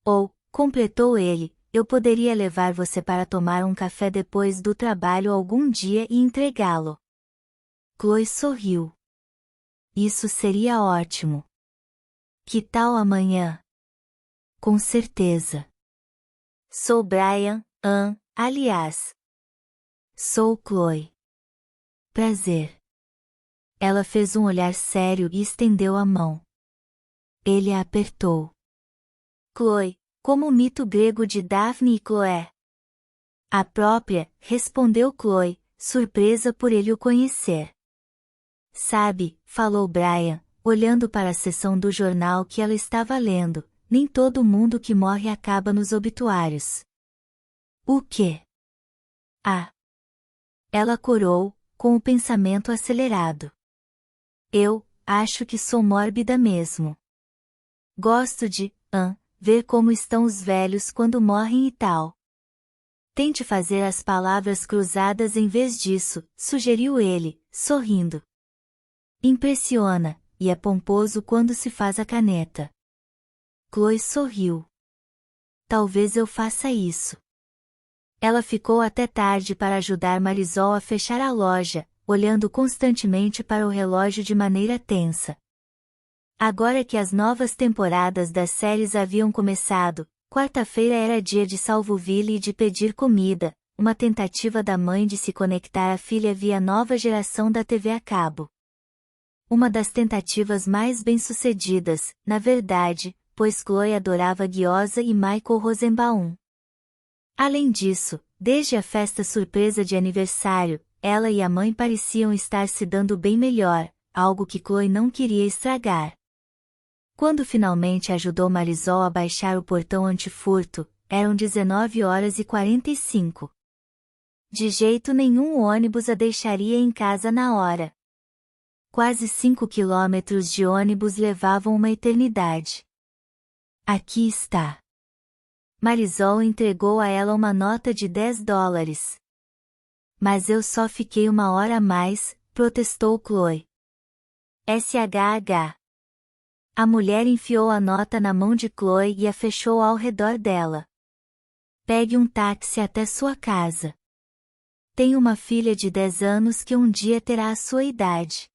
Ou, completou ele, eu poderia levar você para tomar um café depois do trabalho algum dia e entregá-lo. Chloe sorriu. Isso seria ótimo. Que tal amanhã? Com certeza. Sou Brian, aliás. Sou Chloe. Prazer. Ela fez um olhar sério e estendeu a mão. Ele a apertou. Chloe, como o mito grego de Daphne e Chloé. A própria, respondeu Chloe, surpresa por ele o conhecer. Sabe, falou Brian, olhando para a seção do jornal que ela estava lendo, nem todo mundo que morre acaba nos obituários. O quê? Ah! Ela corou, com o pensamento acelerado. Eu acho que sou mórbida mesmo. Gosto de, ver como estão os velhos quando morrem e tal. Tente fazer as palavras cruzadas em vez disso, sugeriu ele, sorrindo. Impressiona, e é pomposo quando se faz a caneta. Chloe sorriu. Talvez eu faça isso. Ela ficou até tarde para ajudar Marisol a fechar a loja, olhando constantemente para o relógio de maneira tensa. Agora que as novas temporadas das séries haviam começado, quarta-feira era dia de Salvoville e de pedir comida, uma tentativa da mãe de se conectar à filha via nova geração da TV a cabo. Uma das tentativas mais bem-sucedidas, na verdade, pois Chloe adorava Gyoza e Michael Rosenbaum. Além disso, desde a festa surpresa de aniversário, ela e a mãe pareciam estar se dando bem melhor, algo que Chloe não queria estragar. Quando finalmente ajudou Marisol a baixar o portão antifurto, eram 19h45. De jeito nenhum o ônibus a deixaria em casa na hora. Quase 5 quilômetros de ônibus levavam uma eternidade. Aqui está. Marisol entregou a ela uma nota de $10. Mas eu só fiquei 1 hora a mais, protestou Chloe. SHH. A mulher enfiou a nota na mão de Chloe e a fechou ao redor dela. Pegue um táxi até sua casa. Tenho uma filha de 10 anos que um dia terá a sua idade.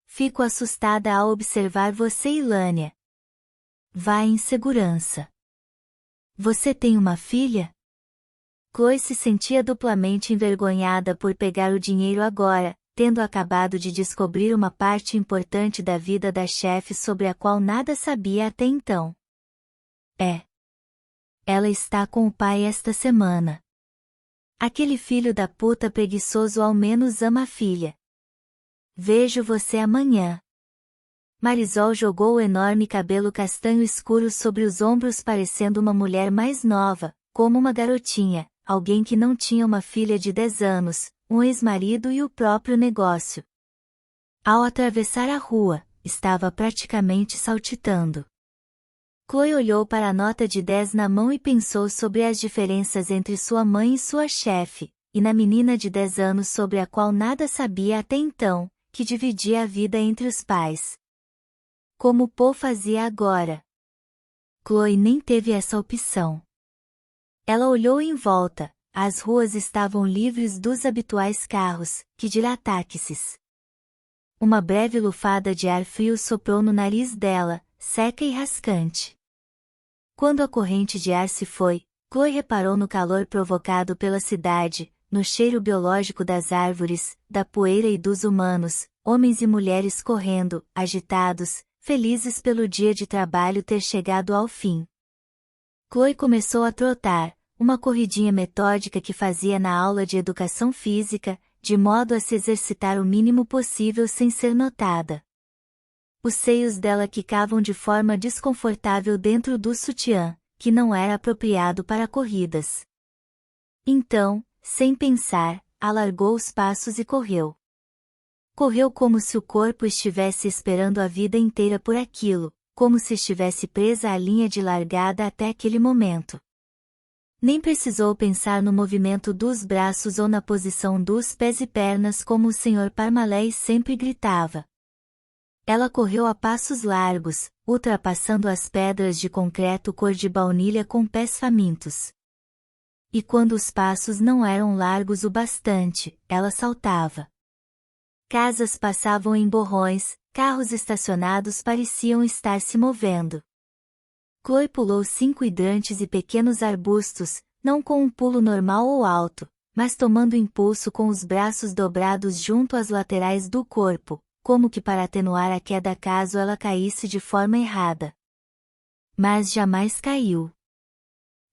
Fico assustada ao observar você e Lânia. Vá em segurança. Você tem uma filha? Chloe se sentia duplamente envergonhada por pegar o dinheiro agora, tendo acabado de descobrir uma parte importante da vida da chefe sobre a qual nada sabia até então. Ela está com o pai esta semana. Aquele filho da puta preguiçoso ao menos ama a filha. Vejo você amanhã. Marisol jogou o enorme cabelo castanho escuro sobre os ombros parecendo uma mulher mais nova, como uma garotinha, alguém que não tinha uma filha de 10 anos, um ex-marido e o próprio negócio. Ao atravessar a rua, estava praticamente saltitando. Chloe olhou para a nota de 10 na mão e pensou sobre as diferenças entre sua mãe e sua chefe, e na menina de 10 anos sobre a qual nada sabia até então, que dividia a vida entre os pais. Como Paul fazia agora. Chloe nem teve essa opção. Ela olhou em volta, as ruas estavam livres dos habituais carros, que dirá táxis. Uma breve lufada de ar frio soprou no nariz dela, seca e rascante. Quando a corrente de ar se foi, Chloe reparou no calor provocado pela cidade, no cheiro biológico das árvores, da poeira e dos humanos, homens e mulheres correndo, agitados, felizes pelo dia de trabalho ter chegado ao fim. Chloe começou a trotar, uma corridinha metódica que fazia na aula de educação física, de modo a se exercitar o mínimo possível sem ser notada. Os seios dela quicavam de forma desconfortável dentro do sutiã, que não era apropriado para corridas. Então, sem pensar, alargou os passos e correu. Correu como se o corpo estivesse esperando a vida inteira por aquilo, como se estivesse presa à linha de largada até aquele momento. Nem precisou pensar no movimento dos braços ou na posição dos pés e pernas como o Sr. Parmalee sempre gritava. Ela correu a passos largos, ultrapassando as pedras de concreto cor de baunilha com pés famintos. E quando os passos não eram largos o bastante, ela saltava. Casas passavam em borrões, carros estacionados pareciam estar se movendo. Chloe pulou 5 hidrantes e pequenos arbustos, não com um pulo normal ou alto, mas tomando impulso com os braços dobrados junto às laterais do corpo, como que para atenuar a queda caso ela caísse de forma errada. Mas jamais caiu.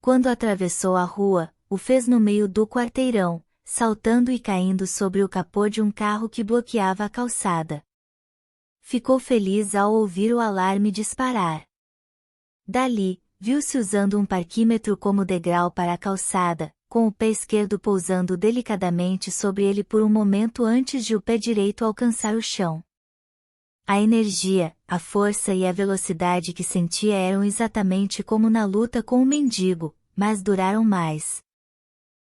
Quando atravessou a rua, o fez no meio do quarteirão, saltando e caindo sobre o capô de um carro que bloqueava a calçada. Ficou feliz ao ouvir o alarme disparar. Dali, viu-se usando um parquímetro como degrau para a calçada, com o pé esquerdo pousando delicadamente sobre ele por um momento antes de o pé direito alcançar o chão. A energia, a força e a velocidade que sentia eram exatamente como na luta com o mendigo, mas duraram mais.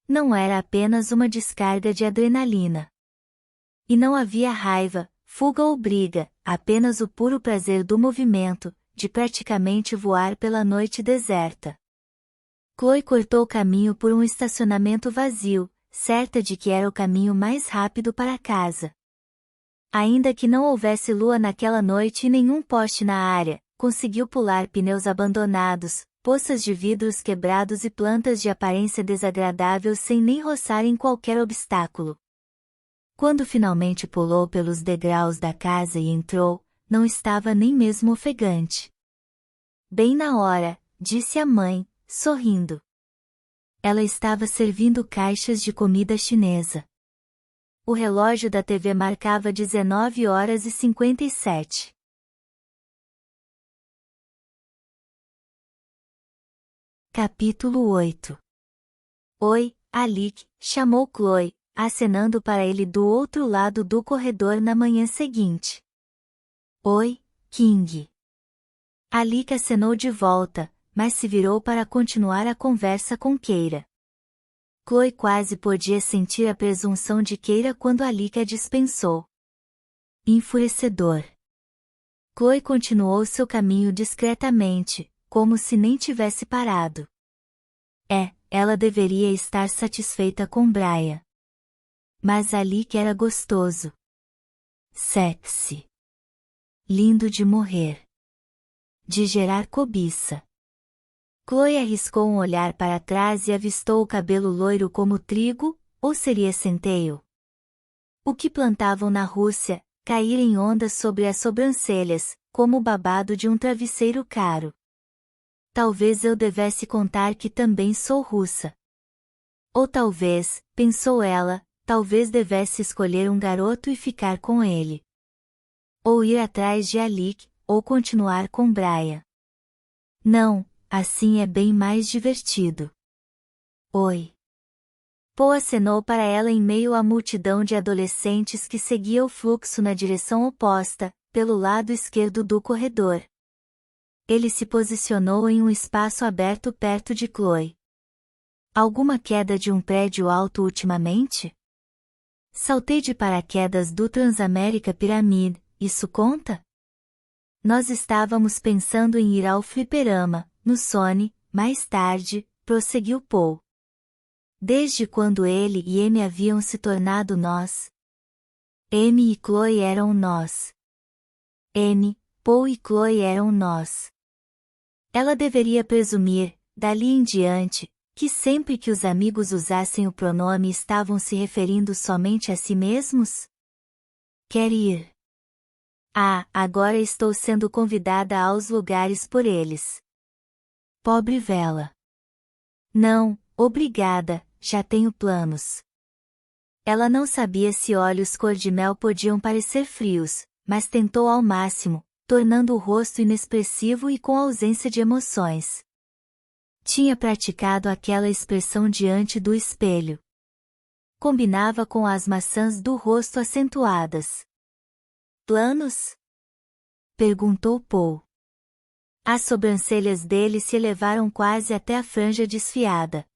Não era apenas uma descarga de adrenalina. E não havia raiva, fuga ou briga, apenas o puro prazer do movimento, de praticamente voar pela noite deserta. Chloe cortou o caminho por um estacionamento vazio, certa de que era o caminho mais rápido para casa. Ainda que não houvesse lua naquela noite e nenhum poste na área, conseguiu pular pneus abandonados, poças de vidros quebrados e plantas de aparência desagradável sem nem roçar em qualquer obstáculo. Quando finalmente pulou pelos degraus da casa e entrou, não estava nem mesmo ofegante. Bem na hora, disse a mãe, sorrindo. Ela estava servindo caixas de comida chinesa. O relógio da TV marcava 19h57. Capítulo 8. Oi, Alec, chamou Chloe, acenando para ele do outro lado do corredor na manhã seguinte. Oi, King. Alec acenou de volta, mas se virou para continuar a conversa com Keira. Chloe quase podia sentir a presunção de Keira quando Alec a dispensou. Enfurecedor. Chloe continuou seu caminho discretamente, como se nem tivesse parado. Ela deveria estar satisfeita com Brian. Mas Alec era gostoso. Sexy. Lindo de morrer. De gerar cobiça. Chloe arriscou um olhar para trás e avistou o cabelo loiro como trigo, ou seria centeio? O que plantavam na Rússia, cair em ondas sobre as sobrancelhas, como o babado de um travesseiro caro. Talvez eu devesse contar que também sou russa. Ou talvez, pensou ela, talvez devesse escolher um garoto e ficar com ele. Ou ir atrás de Alec, ou continuar com Brian. Não, assim é bem mais divertido. Oi. Poe acenou para ela em meio à multidão de adolescentes que seguia o fluxo na direção oposta, pelo lado esquerdo do corredor. Ele se posicionou em um espaço aberto perto de Chloe. Alguma queda de um prédio alto ultimamente? Saltei de paraquedas do Transamérica Pyramid, isso conta? Nós estávamos pensando em ir ao fliperama, no Sony, mais tarde, prosseguiu Poe. Desde quando ele e Amy haviam se tornado nós? Amy e Chloe eram nós. Amy, Poe e Chloe eram nós. Ela deveria presumir, dali em diante, que sempre que os amigos usassem o pronome estavam se referindo somente a si mesmos? Quer ir? Agora estou sendo convidada aos lugares por eles. Pobre vela. Não, obrigada, já tenho planos. Ela não sabia se olhos cor-de-mel podiam parecer frios, mas tentou ao máximo, tornando o rosto inexpressivo e com ausência de emoções. Tinha praticado aquela expressão diante do espelho. Combinava com as maçãs do rosto acentuadas. Planos? Perguntou Poe. As sobrancelhas dele se elevaram quase até a franja desfiada.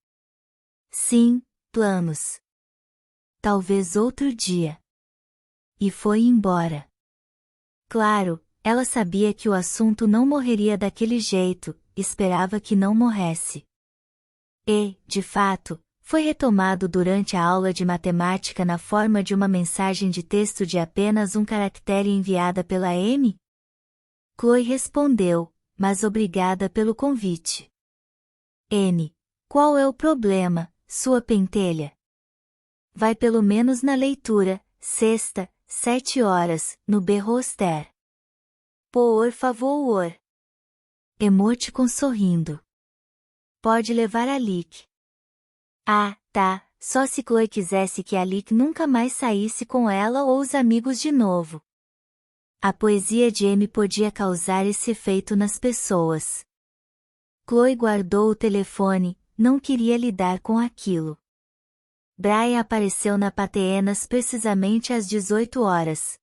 Sim, planos. Talvez outro dia. E foi embora. Claro, ela sabia que o assunto não morreria daquele jeito, esperava que não morresse. E, de fato, foi retomado durante a aula de matemática na forma de uma mensagem de texto de apenas um caractere enviada pela Amy? Chloe respondeu, mas obrigada pelo convite. Amy, qual é o problema, sua pentelha? Vai pelo menos na leitura, sexta, 7 horas, no B-Roster. Por favor. Emoticon sorrindo. Pode levar Alec. Tá, só se Chloe quisesse que Alec nunca mais saísse com ela ou os amigos de novo. A poesia de Amy podia causar esse efeito nas pessoas. Chloe guardou o telefone, não queria lidar com aquilo. Brian apareceu na Pateenas precisamente às 18 horas.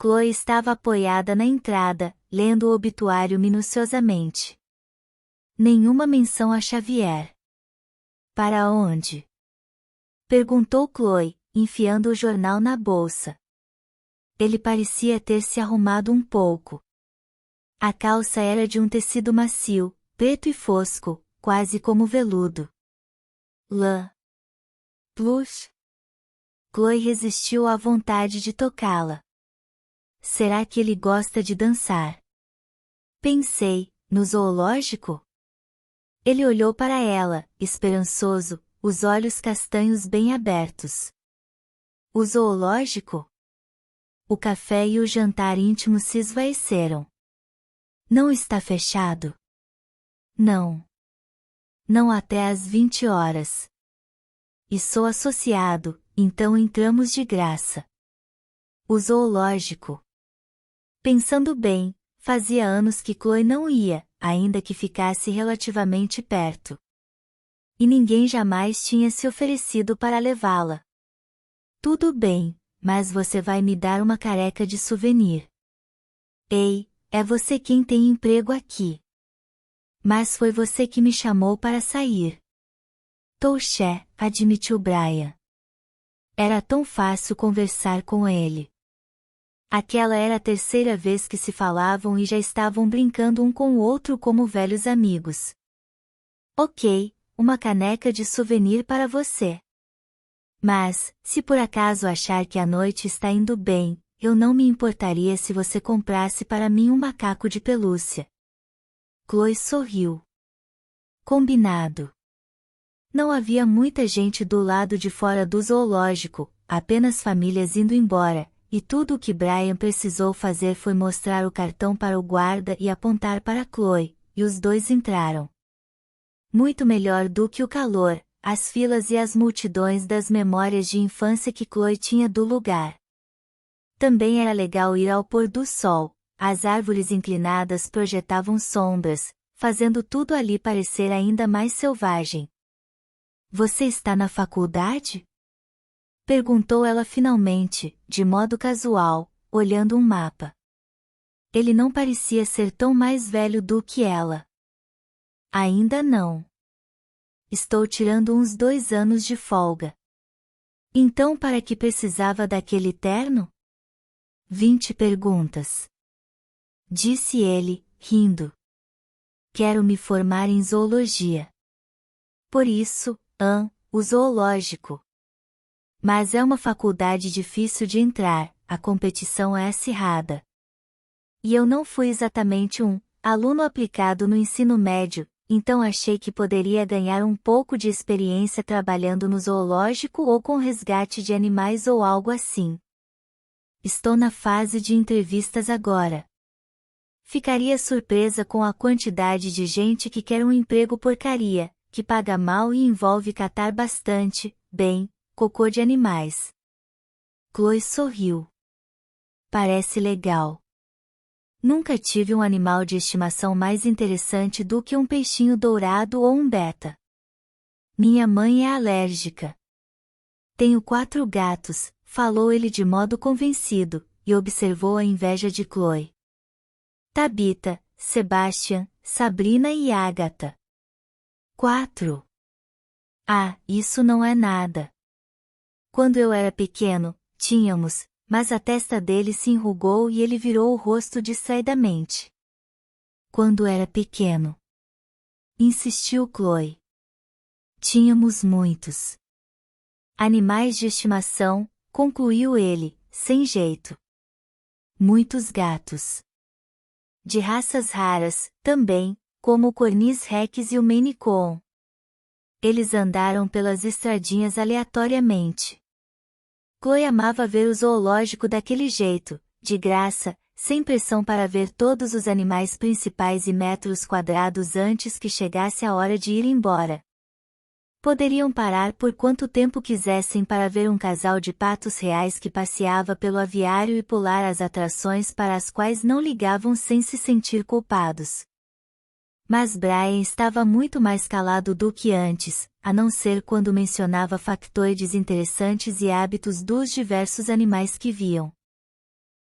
Chloe estava apoiada na entrada, lendo o obituário minuciosamente. Nenhuma menção a Xavier. Para onde? Perguntou Chloe, enfiando o jornal na bolsa. Ele parecia ter se arrumado um pouco. A calça era de um tecido macio, preto e fosco, quase como veludo. Lã. Plush. Chloe resistiu à vontade de tocá-la. Será que ele gosta de dançar? Pensei, no zoológico? Ele olhou para ela, esperançoso, os olhos castanhos bem abertos. O zoológico? O café e o jantar íntimo se esvaeceram. Não está fechado? Não. Não até às 20 horas. E sou associado, então entramos de graça. O zoológico. Pensando bem, fazia anos que Chloe não ia, ainda que ficasse relativamente perto. E ninguém jamais tinha se oferecido para levá-la. Tudo bem, mas você vai me dar uma careca de souvenir. Ei, é você quem tem emprego aqui. Mas foi você que me chamou para sair. Touché, admitiu Brian. Era tão fácil conversar com ele. Aquela era a terceira vez que se falavam e já estavam brincando um com o outro como velhos amigos. Ok, uma caneca de souvenir para você. Mas, se por acaso achar que a noite está indo bem, eu não me importaria se você comprasse para mim um macaco de pelúcia. Chloe sorriu. Combinado. Não havia muita gente do lado de fora do zoológico, apenas famílias indo embora, e tudo o que Brian precisou fazer foi mostrar o cartão para o guarda e apontar para Chloe, e os dois entraram. Muito melhor do que o calor, as filas e as multidões das memórias de infância que Chloe tinha do lugar. Também era legal ir ao pôr do sol, as árvores inclinadas projetavam sombras, fazendo tudo ali parecer ainda mais selvagem. Você está na faculdade? Perguntou ela finalmente, de modo casual, olhando um mapa. Ele não parecia ser tão mais velho do que ela. Ainda não. Estou tirando uns 2 anos de folga. Então para que precisava daquele terno? 20 perguntas. Disse ele, rindo. Quero me formar em zoologia. Por isso, o zoológico. Mas é uma faculdade difícil de entrar, a competição é acirrada. E eu não fui exatamente um aluno aplicado no ensino médio, então achei que poderia ganhar um pouco de experiência trabalhando no zoológico ou com resgate de animais ou algo assim. Estou na fase de entrevistas agora. Ficaria surpresa com a quantidade de gente que quer um emprego porcaria, que paga mal e envolve catar bastante, cocô de animais. Chloe sorriu. Parece legal. Nunca tive um animal de estimação mais interessante do que um peixinho dourado ou um beta. Minha mãe é alérgica. Tenho 4 gatos, falou ele de modo convencido, e observou a inveja de Chloe. Tabitha, Sebastian, Sabrina e Agatha. 4. Ah, isso não é nada. Quando eu era pequeno, tínhamos, mas a testa dele se enrugou e ele virou o rosto distraidamente. Quando era pequeno. Insistiu Chloe. Tínhamos muitos. Animais de estimação, concluiu ele, sem jeito. Muitos gatos. De raças raras, também, como o Cornish Rex e o Maine Coon. Eles andaram pelas estradinhas aleatoriamente. Chloe amava ver o zoológico daquele jeito, de graça, sem pressão para ver todos os animais principais e metros quadrados antes que chegasse a hora de ir embora. Poderiam parar por quanto tempo quisessem para ver um casal de patos reais que passeava pelo aviário e pular as atrações para as quais não ligavam sem se sentir culpados. Mas Brian estava muito mais calado do que antes, a não ser quando mencionava factoides interessantes e hábitos dos diversos animais que viam.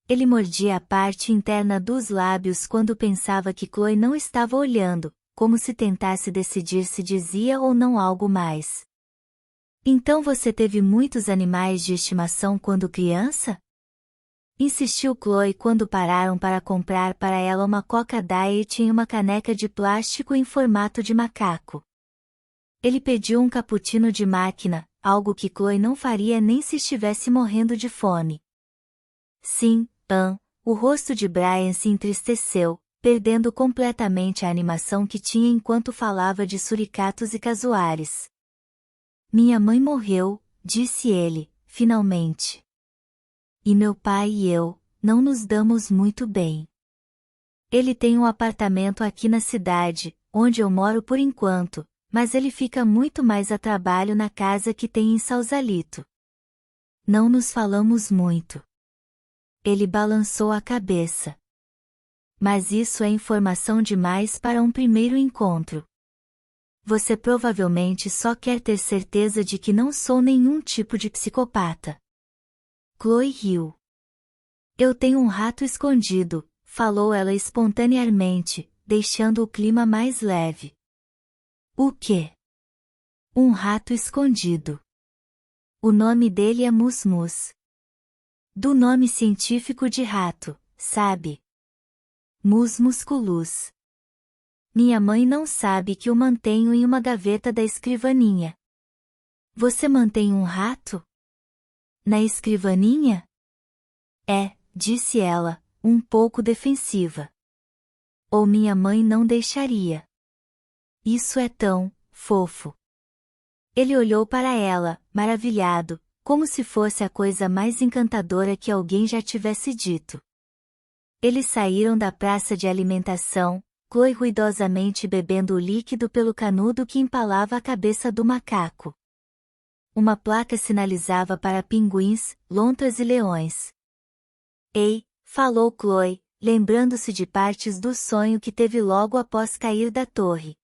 Ele mordia a parte interna dos lábios quando pensava que Chloe não estava olhando, como se tentasse decidir se dizia ou não algo mais. Então você teve muitos animais de estimação quando criança? Insistiu Chloe quando pararam para comprar para ela uma Coca Diet em uma caneca de plástico em formato de macaco. Ele pediu um cappuccino de máquina, algo que Chloe não faria nem se estivesse morrendo de fome. Sim, o rosto de Brian se entristeceu, perdendo completamente a animação que tinha enquanto falava de suricatos e casuares. Minha mãe morreu, disse ele, finalmente. E meu pai e eu, não nos damos muito bem. Ele tem um apartamento aqui na cidade, onde eu moro por enquanto, mas ele fica muito mais a trabalho na casa que tem em Sausalito. Não nos falamos muito. Ele balançou a cabeça. Mas isso é informação demais para um primeiro encontro. Você provavelmente só quer ter certeza de que não sou nenhum tipo de psicopata. Chloe riu. Eu tenho um rato escondido, falou ela espontaneamente, deixando o clima mais leve. O quê? Um rato escondido. O nome dele é Mus-Mus. Do nome científico de rato, sabe? Mus musculus. Minha mãe não sabe que o mantenho em uma gaveta da escrivaninha. Você mantém um rato? Na escrivaninha? É, disse ela, um pouco defensiva. Ou minha mãe não deixaria. Isso é tão fofo. Ele olhou para ela, maravilhado, como se fosse a coisa mais encantadora que alguém já tivesse dito. Eles saíram da praça de alimentação, Chloe ruidosamente bebendo o líquido pelo canudo que empalava a cabeça do macaco. Uma placa sinalizava para pinguins, lontras e leões. Ei, falou Chloe, lembrando-se de partes do sonho que teve logo após cair da torre.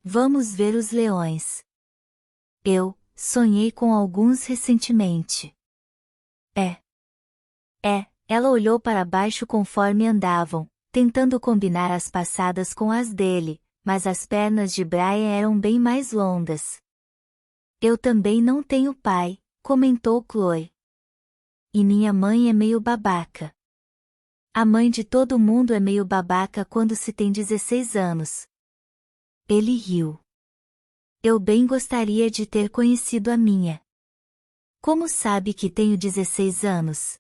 Vamos ver os leões. Eu sonhei com alguns recentemente. Ela olhou para baixo conforme andavam, tentando combinar as passadas com as dele, mas as pernas de Brian eram bem mais longas. Eu também não tenho pai, comentou Chloe. E minha mãe é meio babaca. A mãe de todo mundo é meio babaca quando se tem 16 anos. Ele riu. Eu bem gostaria de ter conhecido a minha. Como sabe que tenho 16 anos?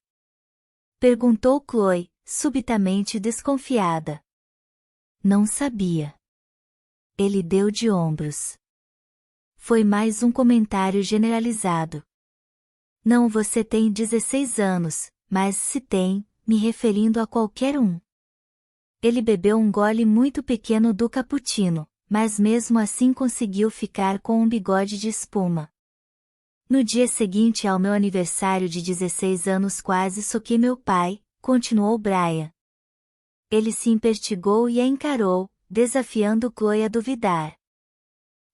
Perguntou Chloe, subitamente desconfiada. Não sabia. Ele deu de ombros. Foi mais um comentário generalizado. Não, você tem 16 anos, mas se tem, me referindo a qualquer um. Ele bebeu um gole muito pequeno do cappuccino, mas mesmo assim conseguiu ficar com um bigode de espuma. No dia seguinte ao meu aniversário de 16 anos quase soquei meu pai, continuou Brian. Ele se impertigou e a encarou, desafiando Chloe a duvidar.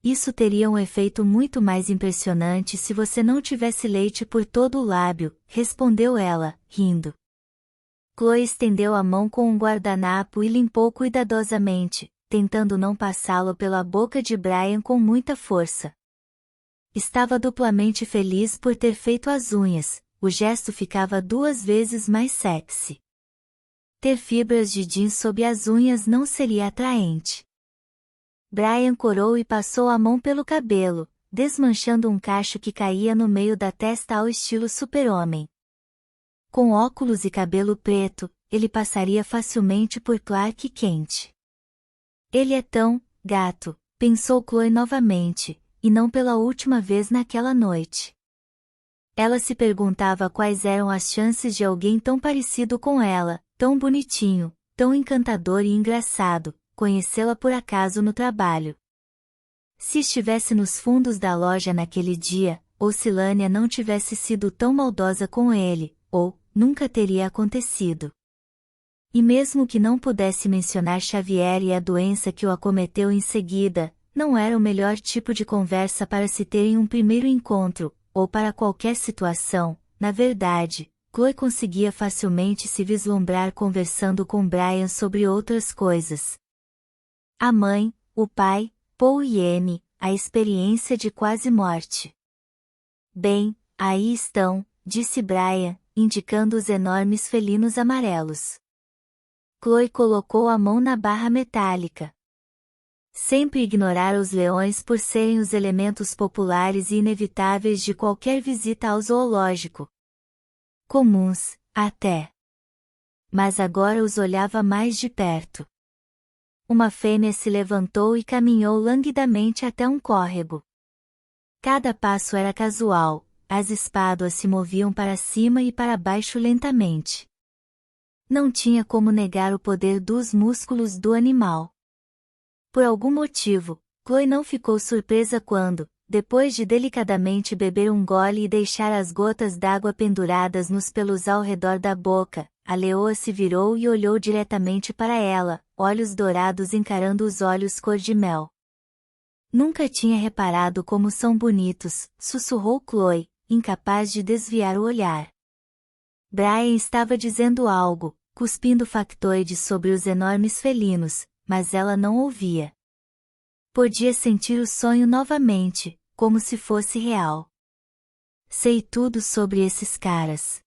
Isso teria um efeito muito mais impressionante se você não tivesse leite por todo o lábio, respondeu ela, rindo. Chloe estendeu a mão com um guardanapo e limpou cuidadosamente, tentando não passá-lo pela boca de Brian com muita força. Estava duplamente feliz por ter feito as unhas, o gesto ficava 2 vezes mais sexy. Ter fibras de jeans sob as unhas não seria atraente. Brian corou e passou a mão pelo cabelo, desmanchando um cacho que caía no meio da testa ao estilo super-homem. Com óculos e cabelo preto, ele passaria facilmente por Clark Kent. Ele é tão gato, pensou Chloe novamente, e não pela última vez naquela noite. Ela se perguntava quais eram as chances de alguém tão parecido com ela, tão bonitinho, tão encantador e engraçado, conhecê-la por acaso no trabalho. Se estivesse nos fundos da loja naquele dia, ou se Lania não tivesse sido tão maldosa com ele, ou, nunca teria acontecido. E mesmo que não pudesse mencionar Xavier e a doença que o acometeu em seguida, não era o melhor tipo de conversa para se ter em um primeiro encontro, ou para qualquer situação. Na verdade, Chloe conseguia facilmente se vislumbrar conversando com Brian sobre outras coisas. A mãe, o pai, Paul e Amy, a experiência de quase morte. Bem, aí estão, disse Brian, indicando os enormes felinos amarelos. Chloe colocou a mão na barra metálica. Sempre ignorar os leões por serem os elementos populares e inevitáveis de qualquer visita ao zoológico. Comuns, até. Mas agora os olhava mais de perto. Uma fêmea se levantou e caminhou languidamente até um córrego. Cada passo era casual, as espáduas se moviam para cima e para baixo lentamente. Não tinha como negar o poder dos músculos do animal. Por algum motivo, Chloe não ficou surpresa quando, depois de delicadamente beber um gole e deixar as gotas d'água penduradas nos pelos ao redor da boca, a leoa se virou e olhou diretamente para ela, olhos dourados encarando os olhos cor-de-mel. Nunca tinha reparado como são bonitos, sussurrou Chloe, incapaz de desviar o olhar. Brian estava dizendo algo, cuspindo factoides sobre os enormes felinos, mas ela não ouvia. Podia sentir o sonho novamente, como se fosse real. Sei tudo sobre esses caras.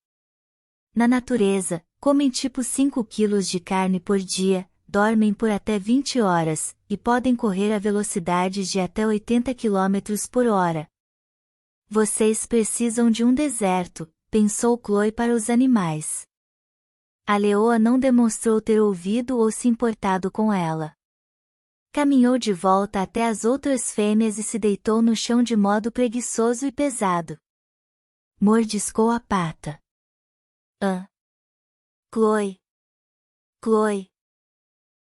Na natureza, comem tipo 5 quilos de carne por dia, dormem por até 20 horas, e podem correr a velocidades de até 80 km por hora. Vocês precisam de um deserto, pensou Chloe para os animais. A leoa não demonstrou ter ouvido ou se importado com ela. Caminhou de volta até as outras fêmeas e se deitou no chão de modo preguiçoso e pesado. Mordiscou a pata. Chloe. Chloe.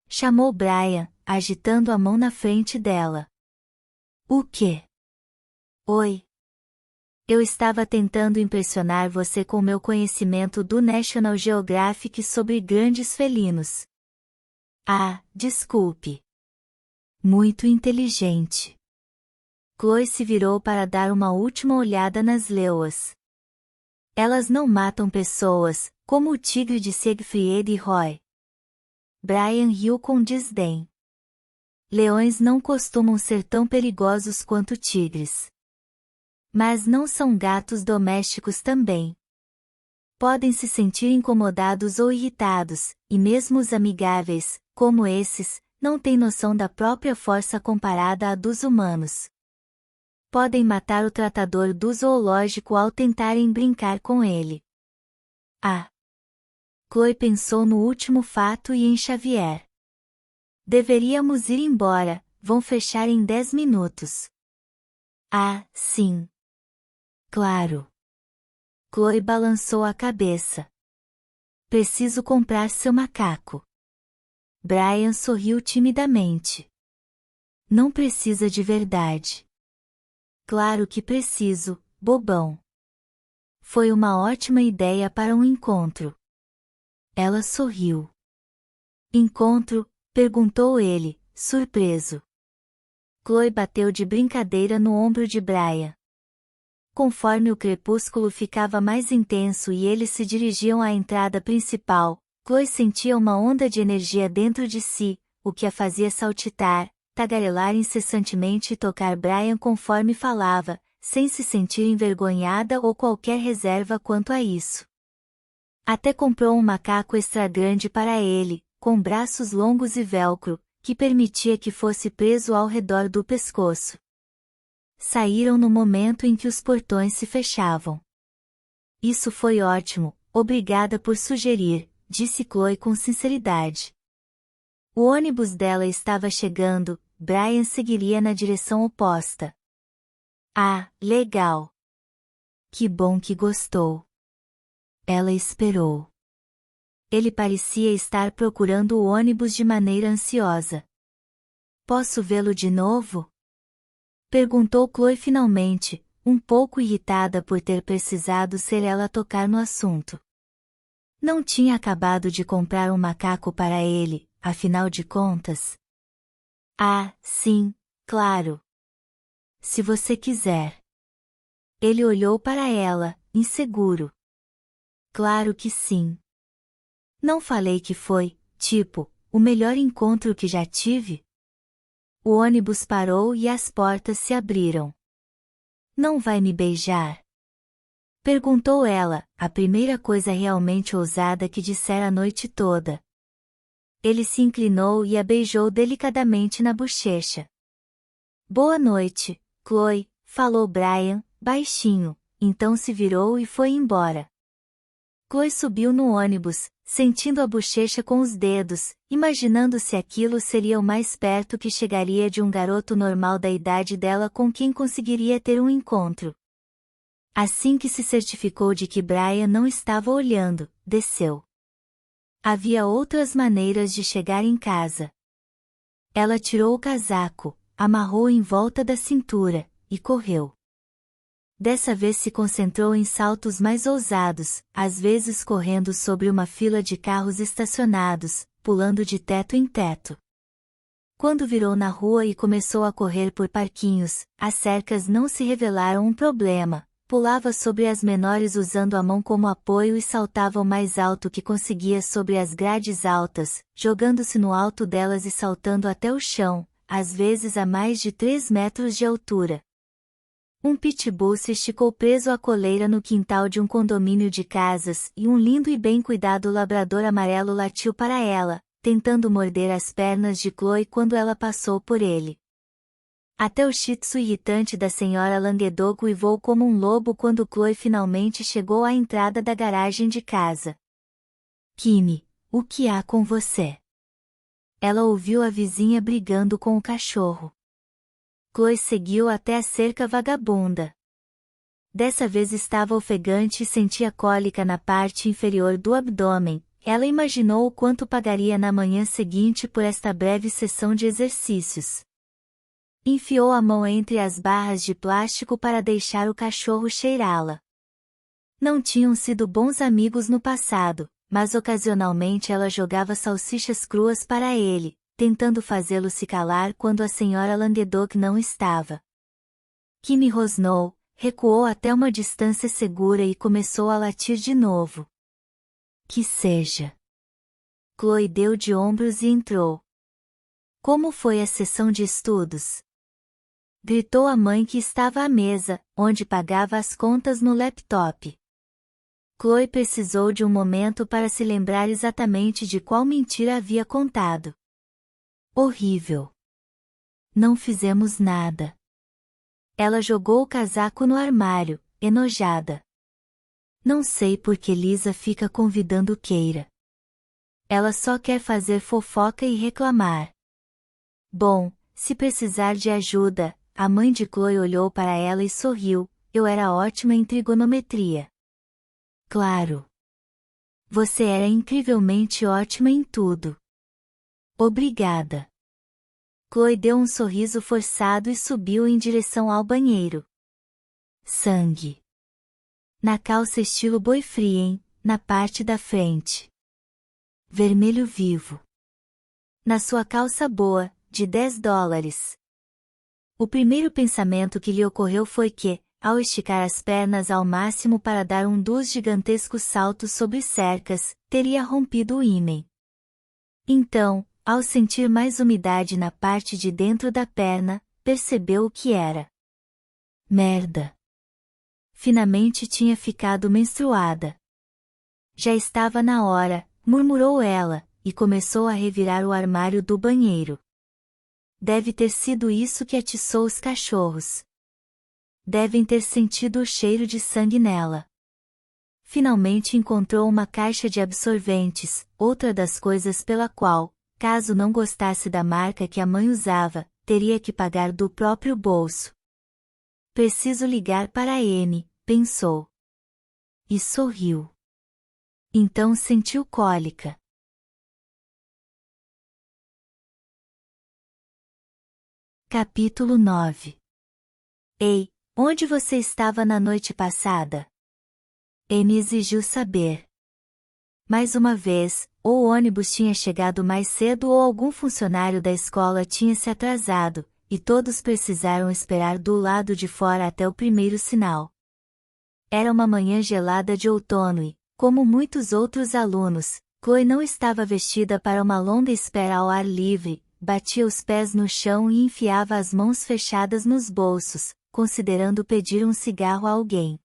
Chamou Brian, agitando a mão na frente dela. O quê? Oi. Eu estava tentando impressionar você com meu conhecimento do National Geographic sobre grandes felinos. Ah, desculpe. Muito inteligente. Chloe se virou para dar uma última olhada nas leoas. Elas não matam pessoas, como o tigre de Siegfried e Roy. Brian riu com desdém. Leões não costumam ser tão perigosos quanto tigres. Mas não são gatos domésticos também. Podem se sentir incomodados ou irritados, e mesmo os amigáveis, como esses, não têm noção da própria força comparada à dos humanos. Podem matar o tratador do zoológico ao tentarem brincar com ele. Ah! Chloe pensou no último fato e em Xavier. Deveríamos ir embora, vão fechar em 10 minutos. Ah, sim. Claro. Chloe balançou a cabeça. Preciso comprar seu macaco. Brian sorriu timidamente. Não precisa de verdade. Claro que preciso, bobão. Foi uma ótima ideia para um encontro. Ela sorriu. Encontro? Perguntou ele, surpreso. Chloe bateu de brincadeira no ombro de Brian. Conforme o crepúsculo ficava mais intenso e eles se dirigiam à entrada principal, Chloe sentia uma onda de energia dentro de si, o que a fazia saltitar, tagarelar incessantemente e tocar Brian conforme falava, sem se sentir envergonhada ou qualquer reserva quanto a isso. Até comprou um macaco extra grande para ele, com braços longos e velcro, que permitia que fosse preso ao redor do pescoço. Saíram no momento em que os portões se fechavam. Isso foi ótimo, obrigada por sugerir, disse Chloe com sinceridade. O ônibus dela estava chegando, Brian seguiria na direção oposta. Ah, legal. Que bom que gostou. Ela esperou. Ele parecia estar procurando o ônibus de maneira ansiosa. Posso vê-lo de novo? Perguntou Chloe finalmente, um pouco irritada por ter precisado ser ela a tocar no assunto. Não tinha acabado de comprar um macaco para ele, afinal de contas? Ah, sim, claro. Se você quiser. Ele olhou para ela, inseguro. Claro que sim. Não falei que foi, tipo, o melhor encontro que já tive? O ônibus parou e as portas se abriram. Não vai me beijar? Perguntou ela, a primeira coisa realmente ousada que dissera a noite toda. Ele se inclinou e a beijou delicadamente na bochecha. Boa noite, Chloe, falou Brian, baixinho, então se virou e foi embora. Chloe subiu no ônibus, sentindo a bochecha com os dedos, imaginando se aquilo seria o mais perto que chegaria de um garoto normal da idade dela com quem conseguiria ter um encontro. Assim que se certificou de que Brian não estava olhando, desceu. Havia outras maneiras de chegar em casa. Ela tirou o casaco, amarrou em volta da cintura, e correu. Dessa vez se concentrou em saltos mais ousados, às vezes correndo sobre uma fila de carros estacionados, pulando de teto em teto. Quando virou na rua e começou a correr por parquinhos, as cercas não se revelaram um problema. Pulava sobre as menores usando a mão como apoio e saltava o mais alto que conseguia sobre as grades altas, jogando-se no alto delas e saltando até o chão, às vezes a mais de 3 metros de altura. Um pitbull se esticou preso à coleira no quintal de um condomínio de casas e um lindo e bem cuidado labrador amarelo latiu para ela, tentando morder as pernas de Chloe quando ela passou por ele. Até o shih tzu irritante da senhora Languedoc uivou como um lobo quando Chloe finalmente chegou à entrada da garagem de casa. Kimi, o que há com você? Ela ouviu a vizinha brigando com o cachorro. Chloe seguiu até a cerca vagabunda. Dessa vez estava ofegante e sentia cólica na parte inferior do abdômen. Ela imaginou o quanto pagaria na manhã seguinte por esta breve sessão de exercícios. Enfiou a mão entre as barras de plástico para deixar o cachorro cheirá-la. Não tinham sido bons amigos no passado, mas ocasionalmente ela jogava salsichas cruas para ele, tentando fazê-lo se calar quando a senhora Languedoc não estava. Kimi rosnou, recuou até uma distância segura e começou a latir de novo. Que seja. Chloe deu de ombros e entrou. Como foi a sessão de estudos? Gritou a mãe que estava à mesa, onde pagava as contas no laptop. Chloe precisou de um momento para se lembrar exatamente de qual mentira havia contado. Horrível. Não fizemos nada. Ela jogou o casaco no armário, enojada. Não sei por que Lisa fica convidando Keira. Ela só quer fazer fofoca e reclamar. Bom, se precisar de ajuda, a mãe de Chloe olhou para ela e sorriu, eu era ótima em trigonometria. Claro. Você era incrivelmente ótima em tudo. Obrigada. Chloe deu um sorriso forçado e subiu em direção ao banheiro. Sangue. Na calça estilo boyfriend, na parte da frente. Vermelho vivo. Na sua calça boa, de $10. O primeiro pensamento que lhe ocorreu foi que, ao esticar as pernas ao máximo para dar um dos gigantescos saltos sobre cercas, teria rompido o ímã. Então, ao sentir mais umidade na parte de dentro da perna, percebeu o que era. Merda! Finalmente tinha ficado menstruada. Já estava na hora, murmurou ela, e começou a revirar o armário do banheiro. Deve ter sido isso que atiçou os cachorros. Devem ter sentido o cheiro de sangue nela. Finalmente encontrou uma caixa de absorventes, outra das coisas pela qual, caso não gostasse da marca que a mãe usava, teria que pagar do próprio bolso. Preciso ligar para Amy, pensou. E sorriu. Então sentiu cólica. Capítulo 9. Ei, onde você estava na noite passada? Amy exigiu saber. Mais uma vez, ou o ônibus tinha chegado mais cedo ou algum funcionário da escola tinha se atrasado, e todos precisaram esperar do lado de fora até o primeiro sinal. Era uma manhã gelada de outono e, Como muitos outros alunos, Chloe não estava vestida para uma longa espera ao ar livre, batia os pés no chão e enfiava as mãos fechadas nos bolsos, considerando pedir um cigarro a alguém.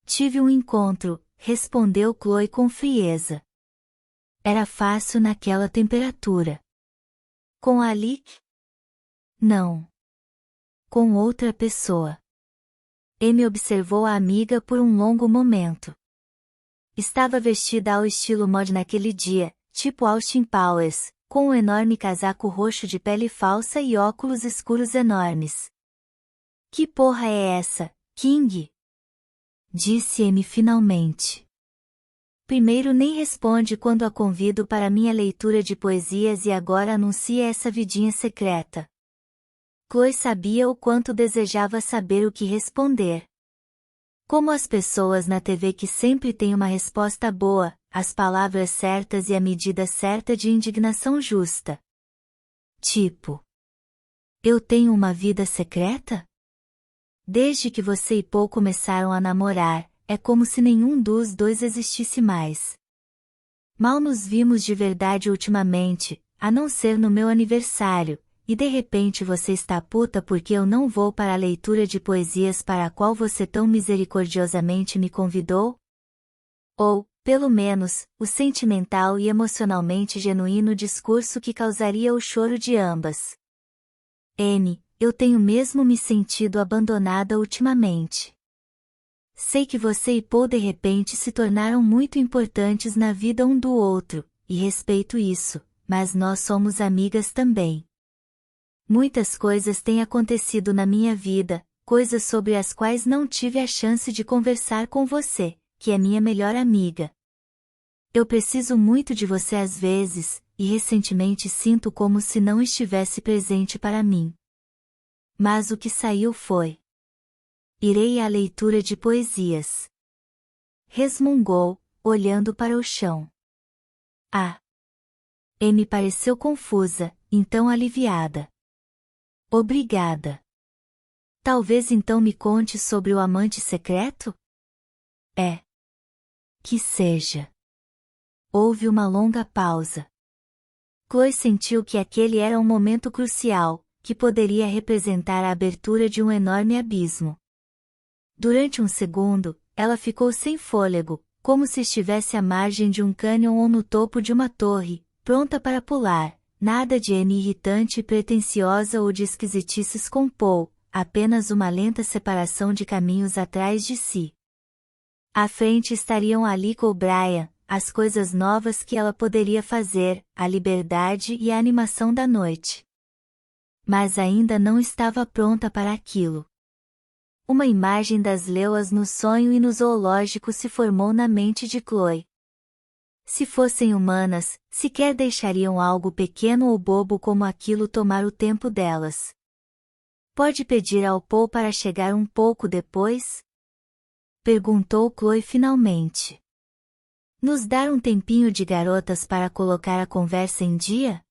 Tive um encontro, respondeu Chloe com frieza. Era fácil naquela temperatura. Com Alec? Não. Com outra pessoa. Amy observou a amiga por um longo momento. Estava vestida ao estilo mod naquele dia, tipo Austin Powers, com um enorme casaco roxo de pele falsa e óculos escuros enormes. Que porra é essa, King? Disse Amy finalmente. Primeiro nem responde quando a convido para minha leitura de poesias e agora anuncia essa vidinha secreta. Chloe sabia o quanto desejava saber o que responder. Como as pessoas na TV que sempre têm uma resposta boa, as palavras certas e a medida certa de indignação justa. Tipo: eu tenho uma vida secreta? Desde que você e Paul começaram a namorar, é como se nenhum dos dois existisse mais. Mal nos vimos de verdade ultimamente, a não ser no meu aniversário, e de repente você está puta porque eu não vou para a leitura de poesias para a qual você tão misericordiosamente me convidou? Ou, pelo menos, o sentimental e emocionalmente genuíno discurso que causaria o choro de ambas. Amy, eu tenho mesmo me sentido abandonada ultimamente. Sei que você e Paul de repente se tornaram muito importantes na vida um do outro, e respeito isso, mas nós somos amigas também. Muitas coisas têm acontecido na minha vida, coisas sobre as quais não tive a chance de conversar com você, que é minha melhor amiga. Eu preciso muito de você às vezes, e recentemente sinto como se não estivesse presente para mim. Mas o que saiu foi: irei à leitura de poesias. Resmungou, olhando para o chão. Ah! Amy pareceu confusa, então aliviada. Obrigada. Talvez então me conte sobre o amante secreto? É. Que seja. Houve uma longa pausa. Chloe sentiu que aquele era um momento crucial, que poderia representar a abertura de um enorme abismo. Durante um segundo, ela ficou sem fôlego, como se estivesse à margem de um cânion ou no topo de uma torre, pronta para pular. Nada de Amy irritante e pretensiosa ou de esquisitices com Paul, apenas uma lenta separação de caminhos atrás de si. À frente estariam Alec ou Brian, as coisas novas que ela poderia fazer, a liberdade e a animação da noite. Mas ainda não estava pronta para aquilo. Uma imagem das leoas no sonho e no zoológico se formou na mente de Chloe. Se fossem humanas, sequer deixariam algo pequeno ou bobo como aquilo tomar o tempo delas. Pode pedir ao Paul para chegar um pouco depois? Perguntou Chloe finalmente. Nos dar um tempinho de garotas para colocar a conversa em dia?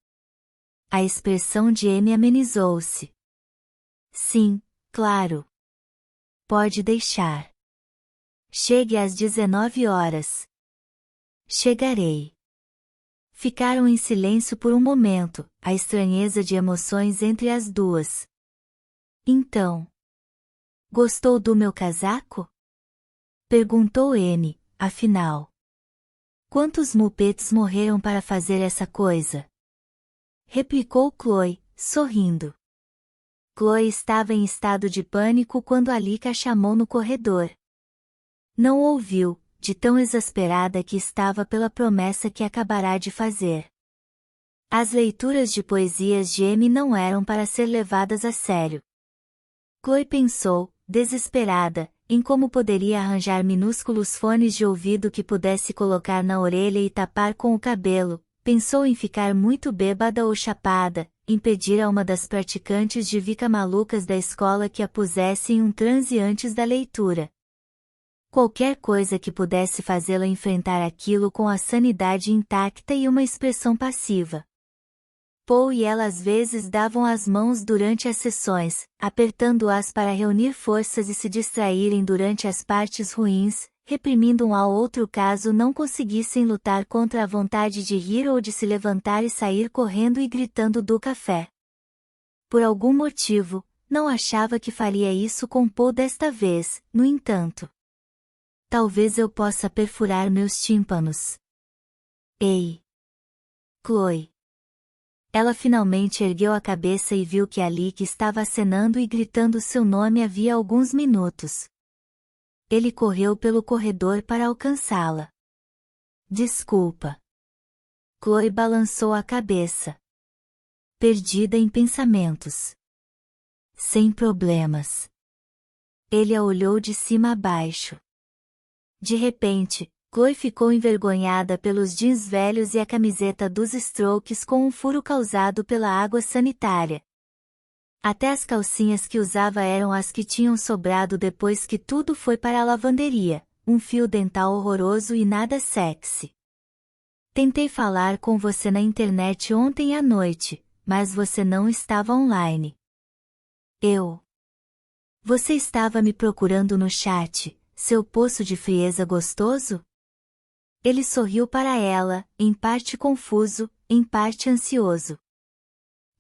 A expressão de Amy amenizou-se. Sim, claro. Pode deixar. Chegue às 19 horas. Chegarei. Ficaram em silêncio por um momento, a estranheza de emoções entre as duas. Então. Gostou do meu casaco? Perguntou Amy, afinal. Quantos Muppets morreram para fazer essa coisa? Replicou Chloe, sorrindo. Chloe estava em estado de pânico quando Alec a chamou no corredor. Não ouviu, de tão exasperada que estava pela promessa que acabará de fazer. As leituras de poesias de Amy não eram para ser levadas a sério. Chloe pensou, desesperada, em como poderia arranjar minúsculos fones de ouvido que pudesse colocar na orelha e tapar com o cabelo, pensou em ficar muito bêbada ou chapada, impedir a uma das praticantes de Wicca malucas da escola que a pusesse em um transe antes da leitura. Qualquer coisa que pudesse fazê-la enfrentar aquilo com a sanidade intacta e uma expressão passiva. Paul e ela às vezes davam as mãos durante as sessões, apertando-as para reunir forças e se distraírem durante as partes ruins, reprimindo um ao outro caso não conseguissem lutar contra a vontade de rir ou de se levantar e sair correndo e gritando do café. Por algum motivo, não achava que faria isso com Paul desta vez, no entanto. Talvez eu possa perfurar meus tímpanos. Ei! Chloe! Ela finalmente ergueu a cabeça e viu que Alec estava acenando e gritando seu nome havia alguns minutos. Ele correu pelo corredor para alcançá-la. Desculpa. Chloe balançou a cabeça. Perdida em pensamentos. Sem problemas. Ele a olhou de cima a baixo. De repente, Chloe ficou envergonhada pelos jeans velhos e a camiseta dos Strokes com um furo causado pela água sanitária. Até as calcinhas que usava eram as que tinham sobrado depois que tudo foi para a lavanderia, um fio dental horroroso e nada sexy. Tentei falar com você na internet ontem à noite, mas você não estava online. Você estava me procurando no chat, seu poço de frieza gostoso? Ele sorriu para ela, em parte confuso, em parte ansioso.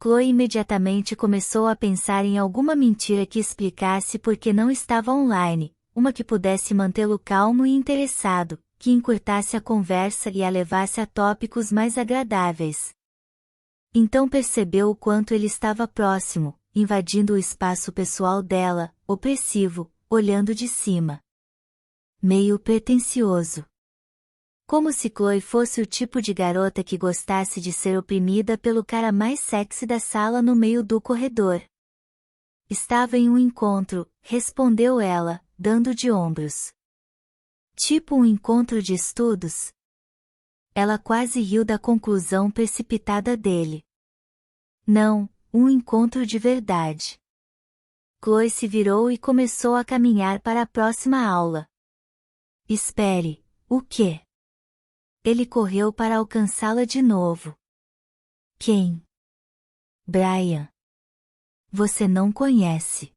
Chloe imediatamente começou a pensar em alguma mentira que explicasse por que não estava online, uma que pudesse mantê-lo calmo e interessado, que encurtasse a conversa e a levasse a tópicos mais agradáveis. Então percebeu o quanto ele estava próximo, invadindo o espaço pessoal dela, opressivo, olhando de cima. Meio pretensioso. Como se Chloe fosse o tipo de garota que gostasse de ser oprimida pelo cara mais sexy da sala no meio do corredor. Estava em um encontro, respondeu ela, dando de ombros. Tipo um encontro de estudos? Ela quase riu da conclusão precipitada dele. Não, um encontro de verdade. Chloe se virou e começou a caminhar para a próxima aula. Espere, o quê? Ele correu para alcançá-la de novo. Quem? Brian. Você não conhece.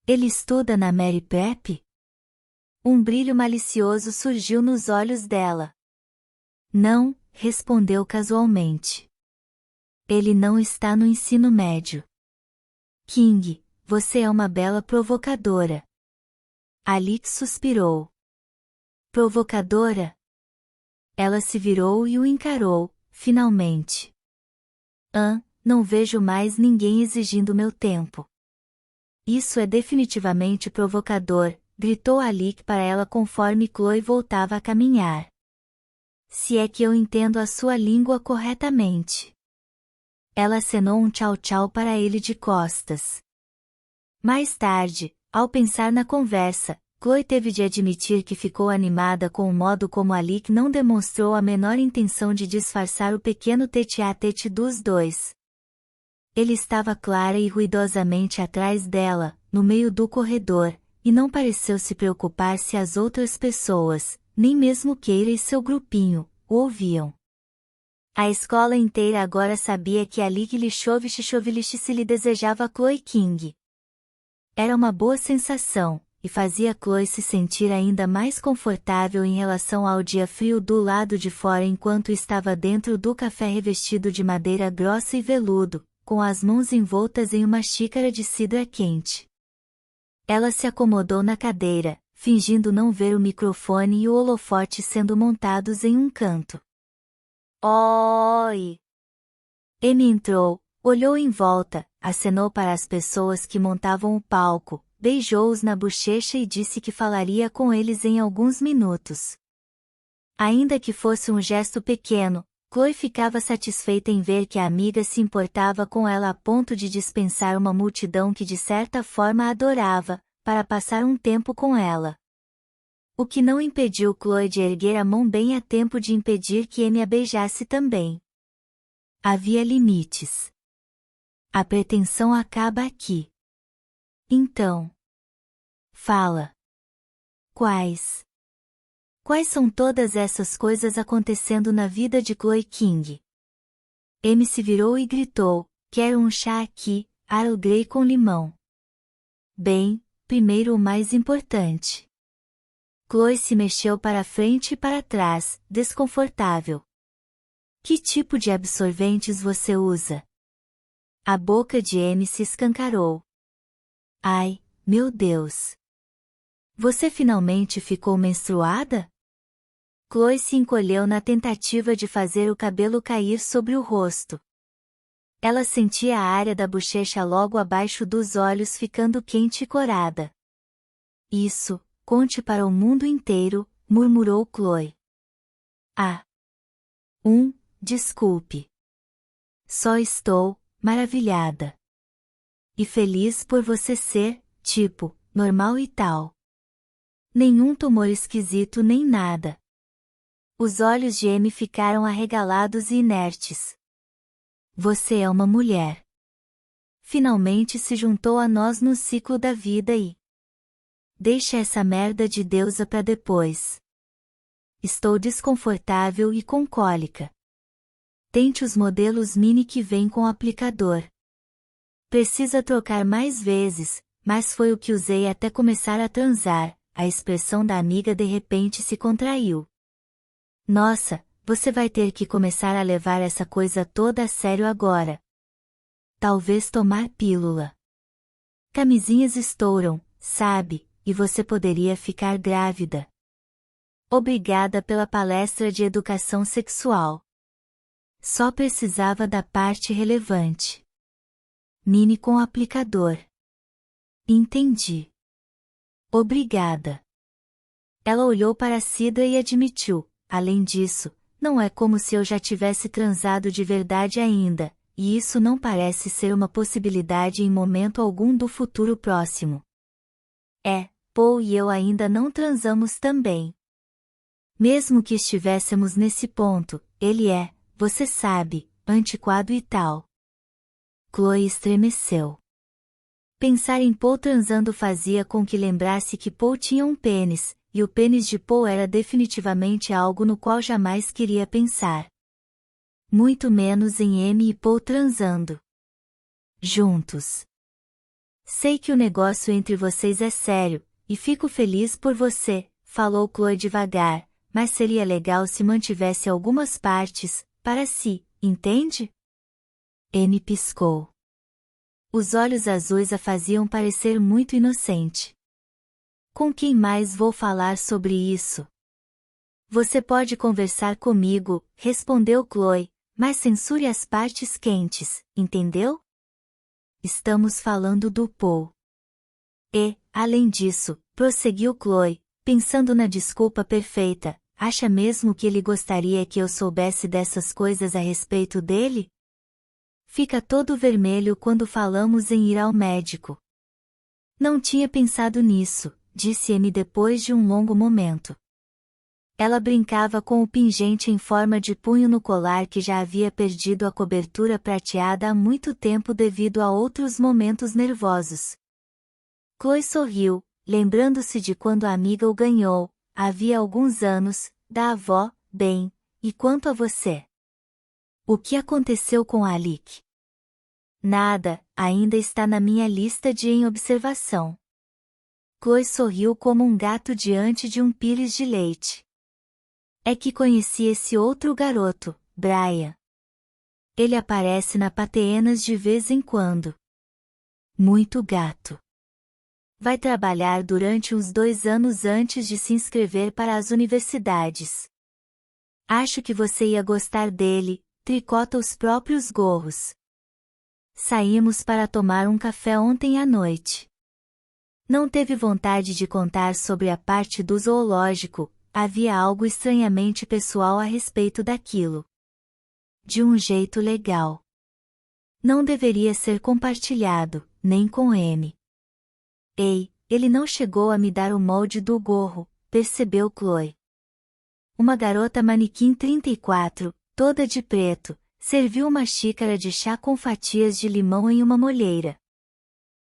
Ele estuda na Mary Prep? Um brilho malicioso surgiu nos olhos dela. Não, respondeu casualmente. Ele não está no ensino médio. King, você é uma bela provocadora. Alec suspirou. Provocadora? Ela se virou e o encarou, finalmente. Não vejo mais ninguém exigindo meu tempo. Isso é definitivamente provocador, gritou Alec para ela conforme Chloe voltava a caminhar. Se é que eu entendo a sua língua corretamente. Ela acenou um tchau-tchau para ele de costas. Mais tarde, ao pensar na conversa, Chloe teve de admitir que ficou animada com o modo como Alec não demonstrou a menor intenção de disfarçar o pequeno tete-a-tete dos dois. Ele estava clara e ruidosamente atrás dela, no meio do corredor, e não pareceu se preocupar se as outras pessoas, nem mesmo Keira e seu grupinho, o ouviam. A escola inteira agora sabia que Alec Lichowicz se lhe desejava Chloe King. Era uma boa sensação, e fazia Chloe se sentir ainda mais confortável em relação ao dia frio do lado de fora enquanto estava dentro do café revestido de madeira grossa e veludo, com as mãos envoltas em uma xícara de cidra quente. Ela se acomodou na cadeira, fingindo não ver o microfone e o holofote sendo montados em um canto. Oi! Amy entrou, olhou em volta, acenou para as pessoas que montavam o palco, beijou-os na bochecha e disse que falaria com eles em alguns minutos. Ainda que fosse um gesto pequeno, Chloe ficava satisfeita em ver que a amiga se importava com ela a ponto de dispensar uma multidão que de certa forma a adorava, para passar um tempo com ela. O que não impediu Chloe de erguer a mão bem a tempo de impedir que Amy a beijasse também. Havia limites. A pretensão acaba aqui. Então. Fala. Quais? Quais são todas essas coisas acontecendo na vida de Chloe King? Amy se virou e gritou, quero um chá aqui, Earl Grey com limão. Bem, primeiro o mais importante. Chloe se mexeu para frente e para trás, desconfortável. Que tipo de absorventes você usa? A boca de Amy se escancarou. Ai, meu Deus! Você finalmente ficou menstruada? Chloe se encolheu na tentativa de fazer o cabelo cair sobre o rosto. Ela sentia a área da bochecha logo abaixo dos olhos ficando quente e corada. Isso, conte para o mundo inteiro, murmurou Chloe. Ah! Desculpe. Só estou maravilhada. E feliz por você ser, tipo, normal e tal. Nenhum tumor esquisito nem nada. Os olhos de Amy ficaram arregalados e inertes. Você é uma mulher. Finalmente se juntou a nós no ciclo da vida e... Deixa essa merda de deusa pra depois. Estou desconfortável e com cólica. Tente os modelos mini que vêm com aplicador. Precisa trocar mais vezes, mas foi o que usei até começar a transar. A expressão da amiga de repente se contraiu. Nossa, você vai ter que começar a levar essa coisa toda a sério agora. Talvez tomar pílula. Camisinhas estouram, sabe, e você poderia ficar grávida. Obrigada pela palestra de educação sexual. Só precisava da parte relevante. Mini com aplicador. Entendi. Obrigada. Ela olhou para Cidra e admitiu, além disso, não é como se eu já tivesse transado de verdade ainda, e isso não parece ser uma possibilidade em momento algum do futuro próximo. Paul e eu ainda não transamos também. Mesmo que estivéssemos nesse ponto, ele é, você sabe, antiquado e tal. Chloe estremeceu. Pensar em Paul transando fazia com que lembrasse que Paul tinha um pênis, e o pênis de Paul era definitivamente algo no qual jamais queria pensar. Muito menos em Amy e Paul transando. Juntos. Sei que o negócio entre vocês é sério, e fico feliz por você, falou Chloe devagar, mas seria legal se mantivesse algumas partes, para si, entende? Amy piscou. Os olhos azuis a faziam parecer muito inocente. Com quem mais vou falar sobre isso? Você pode conversar comigo, respondeu Chloe, mas censure as partes quentes, entendeu? Estamos falando do Paul. E, além disso, prosseguiu Chloe, pensando na desculpa perfeita, acha mesmo que ele gostaria que eu soubesse dessas coisas a respeito dele? Fica todo vermelho quando falamos em ir ao médico. Não tinha pensado nisso, disse Amy depois de um longo momento. Ela brincava com o pingente em forma de punho no colar que já havia perdido a cobertura prateada há muito tempo devido a outros momentos nervosos. Chloe sorriu, lembrando-se de quando a amiga o ganhou, havia alguns anos, da avó, bem, e quanto a você? O que aconteceu com Alec? Nada, ainda está na minha lista de em observação. Chloe sorriu como um gato diante de um pires de leite. É que conheci esse outro garoto, Brian. Ele aparece na Pateenas de vez em quando. Muito gato. Vai trabalhar durante uns 2 anos antes de se inscrever para as universidades. Acho que você ia gostar dele, tricota os próprios gorros. Saímos para tomar um café ontem à noite. Não teve vontade de contar sobre a parte do zoológico, havia algo estranhamente pessoal a respeito daquilo. De um jeito legal. Não deveria ser compartilhado, nem com Amy. Ei, ele não chegou a me dar o molde do gorro, percebeu Chloe. Uma garota manequim 34, toda de preto, serviu uma xícara de chá com fatias de limão em uma molheira.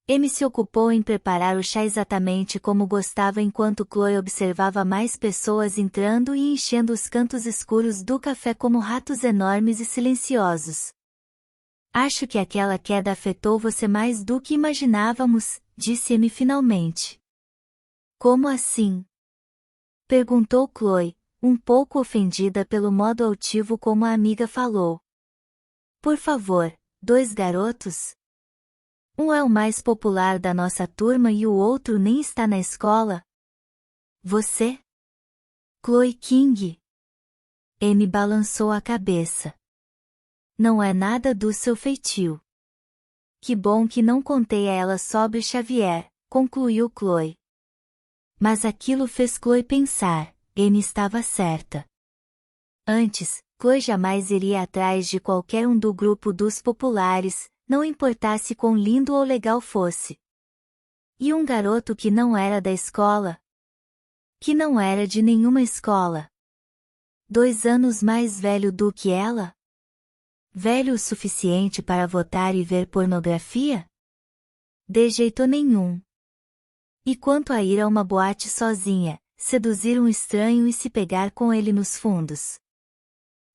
Amy se ocupou em preparar o chá exatamente como gostava enquanto Chloe observava mais pessoas entrando e enchendo os cantos escuros do café como ratos enormes e silenciosos. Acho que aquela queda afetou você mais do que imaginávamos, disse Amy finalmente. Como assim? Perguntou Chloe, um pouco ofendida pelo modo altivo como a amiga falou. Por favor, 2 garotos? Um é o mais popular da nossa turma e o outro nem está na escola? Você? Chloe King? Amy balançou a cabeça. Não é nada do seu feitio. Que bom que não contei a ela sobre Xavier, concluiu Chloe. Mas aquilo fez Chloe pensar, Amy estava certa. Antes, Chloe jamais iria atrás de qualquer um do grupo dos populares, não importasse quão lindo ou legal fosse. E um garoto que não era da escola? Que não era de nenhuma escola. 2 anos mais velho do que ela? Velho o suficiente para votar e ver pornografia? De jeito nenhum. E quanto a ir a uma boate sozinha, seduzir um estranho e se pegar com ele nos fundos?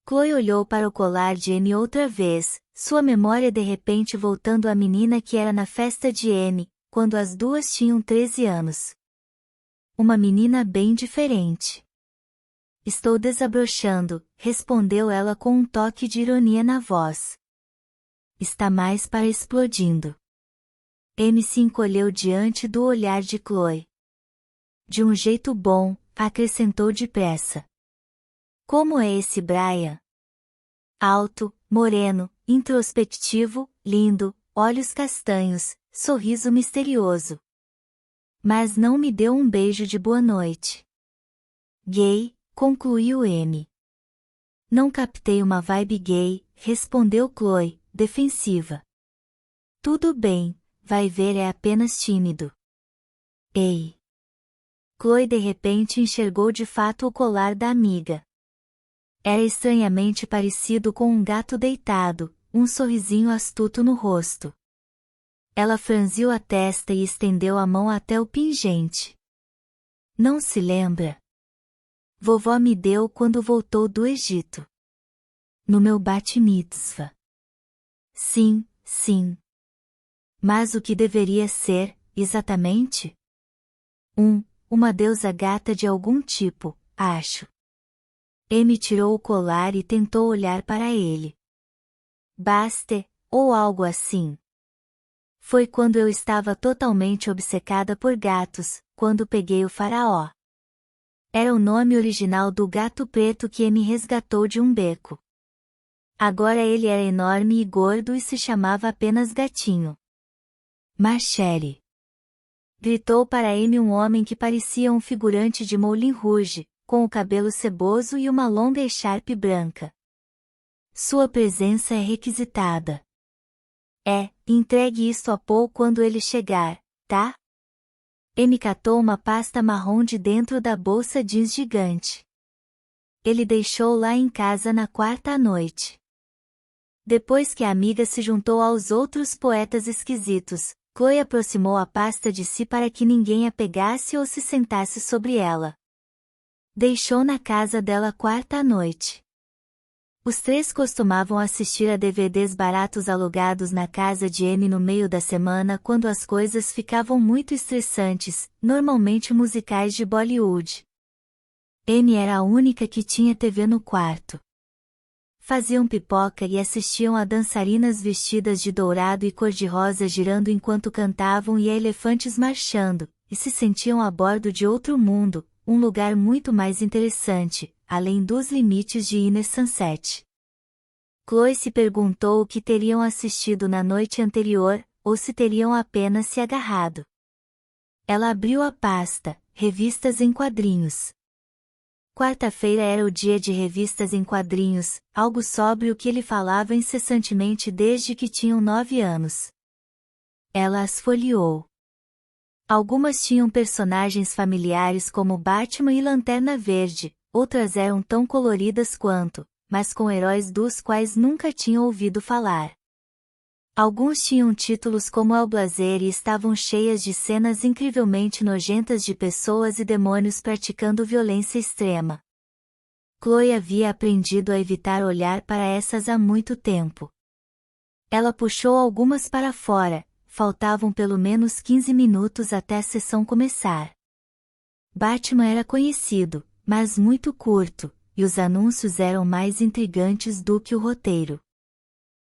Chloe olhou para o colar de Amy outra vez, sua memória de repente voltando à menina que era na festa de Amy, quando as duas tinham 13 anos. Uma menina bem diferente. Estou desabrochando, respondeu ela com um toque de ironia na voz. Está mais para explodindo. Amy se encolheu diante do olhar de Chloe. De um jeito bom, acrescentou depressa. Como é esse Brian? Alto, moreno, introspectivo, lindo, olhos castanhos, sorriso misterioso. Mas não me deu um beijo de boa noite. Gay, concluiu Amy. Não captei uma vibe gay, respondeu Chloe, defensiva. Tudo bem, vai ver, é apenas tímido. Ei! Chloe de repente enxergou de fato o colar da amiga. Era estranhamente parecido com um gato deitado, um sorrisinho astuto no rosto. Ela franziu a testa e estendeu a mão até o pingente. Não se lembra? Vovó me deu quando voltou do Egito. No meu bat-mitzvah. Sim, sim. Mas o que deveria ser, exatamente? Uma deusa gata de algum tipo, acho. Amy tirou o colar e tentou olhar para ele. Baste, ou algo assim. Foi quando eu estava totalmente obcecada por gatos, quando peguei o faraó. Era o nome original do gato preto que Amy resgatou de um beco. Agora ele era enorme e gordo e se chamava apenas Gatinho. Marchere! Gritou para Amy um homem que parecia um figurante de Moulin Rouge, com o cabelo ceboso e uma longa echarpe branca. Sua presença é requisitada. Entregue isto a Paul quando ele chegar, tá? Amy catou uma pasta marrom de dentro da bolsa jeans gigante. Ele deixou lá em casa na 4ª noite. Depois que a amiga se juntou aos outros poetas esquisitos, Chloe aproximou a pasta de si para que ninguém a pegasse ou se sentasse sobre ela. Deixou na casa dela 4ª noite. Os 3 costumavam assistir a DVDs baratos alugados na casa de Amy no meio da semana quando as coisas ficavam muito estressantes, normalmente musicais de Bollywood. Amy era a única que tinha TV no quarto. Faziam pipoca e assistiam a dançarinas vestidas de dourado e cor-de-rosa girando enquanto cantavam e a elefantes marchando, e se sentiam a bordo de outro mundo, um lugar muito mais interessante, além dos limites de Inner Sunset. Chloe se perguntou o que teriam assistido na noite anterior, ou se teriam apenas se agarrado. Ela abriu a pasta, revistas em quadrinhos. Quarta-feira era o dia de revistas em quadrinhos, algo sobre o que ele falava incessantemente desde que tinham 9 anos. Ela as folheou. Algumas tinham personagens familiares como Batman e Lanterna Verde, outras eram tão coloridas quanto, mas com heróis dos quais nunca tinham ouvido falar. Alguns tinham títulos como Hellblazer e estavam cheias de cenas incrivelmente nojentas de pessoas e demônios praticando violência extrema. Chloe havia aprendido a evitar olhar para essas há muito tempo. Ela puxou algumas para fora. Faltavam pelo menos 15 minutos até a sessão começar. Batman era conhecido, mas muito curto, e os anúncios eram mais intrigantes do que o roteiro.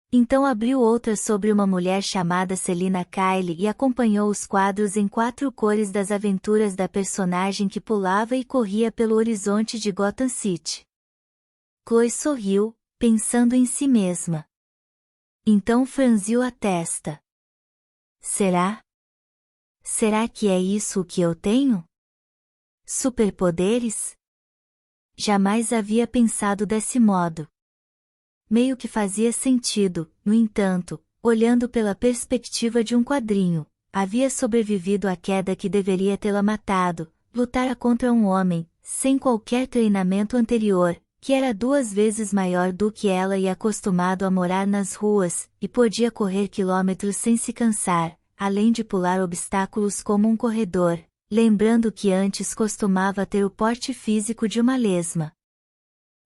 Então abriu outra sobre uma mulher chamada Selina Kyle e acompanhou os quadros em 4 cores das aventuras da personagem que pulava e corria pelo horizonte de Gotham City. Chloe sorriu, pensando em si mesma. Então franziu a testa. Será? Será que é isso o que eu tenho? Superpoderes? Jamais havia pensado desse modo. Meio que fazia sentido, no entanto, olhando pela perspectiva de um quadrinho, havia sobrevivido à queda que deveria tê-la matado, lutara contra um homem, sem qualquer treinamento anterior, que era 2 vezes maior do que ela e acostumado a morar nas ruas, e podia correr quilômetros sem se cansar, além de pular obstáculos como um corredor, lembrando que antes costumava ter o porte físico de uma lesma.